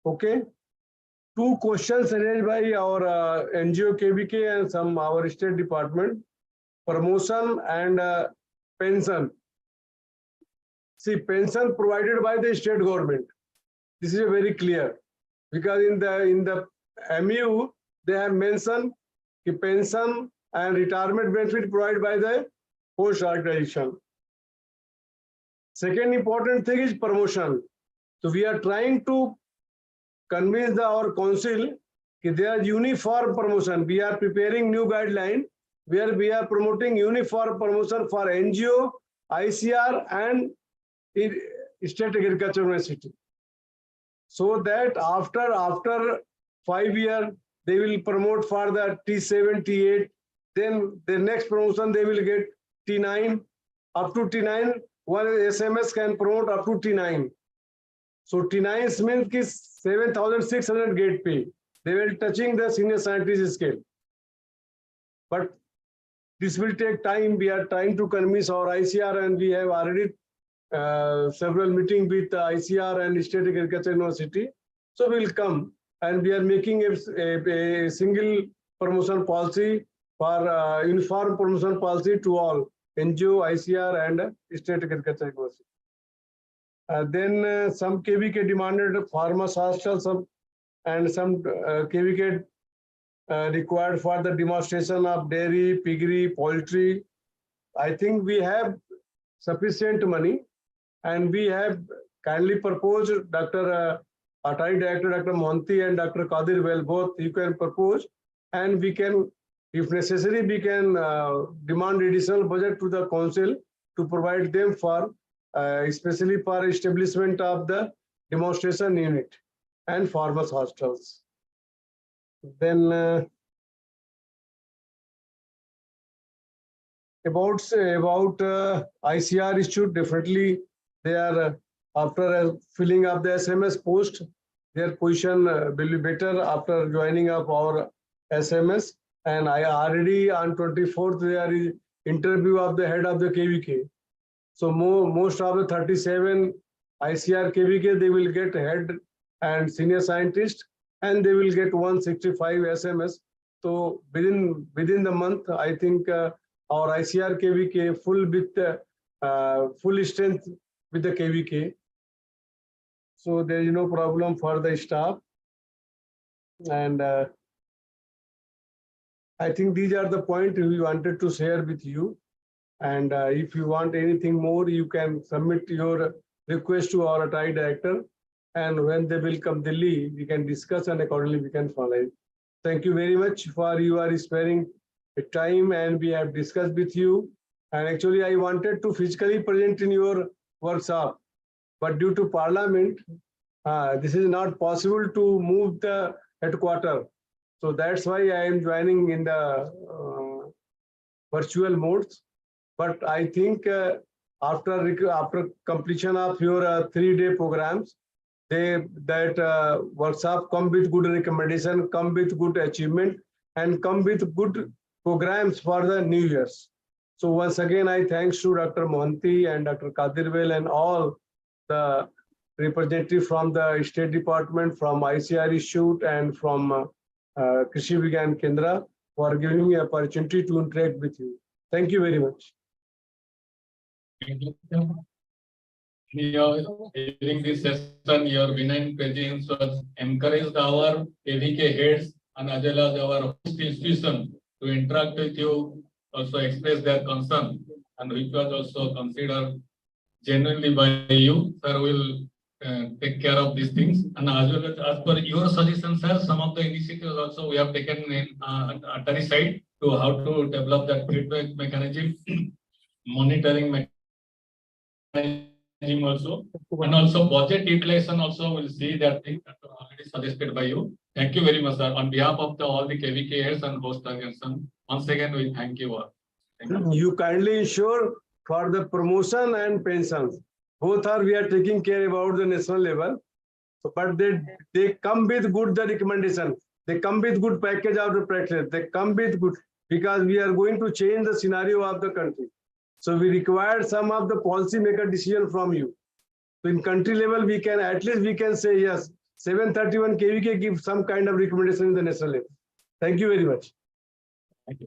Okay. 2 questions raised by our NGO KVK and some our state department, promotion and pension. See, pension provided by the state government. This is very clear because in the MU they have mentioned the pension and retirement benefit provided by the host organization. Second important thing is promotion. So we are trying to convince our council that there is uniform promotion. We are preparing new guideline where we are promoting uniform promotion for NGO, ICR and State Agriculture University. So that after 5 year, they will promote for the T7, T8. Then the next promotion, they will get T9. Up to T9, one SMS can promote up to T9. So T9 means ki 7,600 gate pay. They will touching the senior scientist scale. But this will take time. We are trying to convince our ICR, and we have already several meetings with ICR and State Agriculture University. So we'll come, and we are making a single promotion policy for uniform promotion policy to all NGO, ICR, and State Agriculture University. Then some KVK demanded farmers hostel, and some KVK required for the demonstration of dairy, piggery, poultry. I think we have sufficient money, and we have kindly proposed Dr. ATARI Director, Dr. Mohanty and Dr. Qadir, well, both you can propose, and we can, if necessary, we can demand additional budget to the council to provide them for, especially for establishment of the demonstration unit and farmers hostels. Then about ICR issue, definitely they are after filling up the SMS post, their position will be better after joining up our SMS. And I already on 24th there is interview of the head of the KVK. So most of the 37 ICR KVK, they will get head and senior scientist, and they will get 165 SMS. So within the month, I think our ICR KVK full with full strength with the KVK. So there is no problem for the staff. And I think these are the points we wanted to share with you. And if you want anything more, you can submit your request to our ATARI director. And when they will come Delhi, we can discuss, and accordingly we can follow it. Thank you very much for you are sparing time, and we have discussed with you. And actually I wanted to physically present in your workshop, but due to Parliament, this is not possible to move the headquarters. So that's why I am joining in the virtual modes. But I think after completion of your 3-day programs, that workshop come with good recommendation, come with good achievement, and come with good programs for the New Year's. So once again, I thanks to Dr. Mohanty and Dr. Qadirwell and all the representatives from the State Department, from ICR Institute, and from Krishi Vigyan Kendra for giving me an opportunity to interact with you. Thank you very much. Thank you. During this session, your benign presence was encouraged our KVK heads and as well as our host institution to interact with you, also express their concern, and which was also considered genuinely by you. Sir will take care of these things, and as well as per your suggestions, sir, some of the initiatives also we have taken in ATARI side to how to develop that feedback mechanism, monitoring mechanism also, and also budget utilization also will see that thing that are already suggested by you. Thank you very much, sir. On behalf of all the KVK heads and host organization, once again we thank you all. Thank you. You kindly ensure for the promotion and pensions. Both are we are taking care about the national level. So, but they come with good the recommendation. They come with good package of the practice. They come with good, because we are going to change the scenario of the country. So we require some of the policy maker decision from you. So in country level, we can at least we can say yes, 731 KVK give some kind of recommendation in the national level. Thank you very much. Thank you.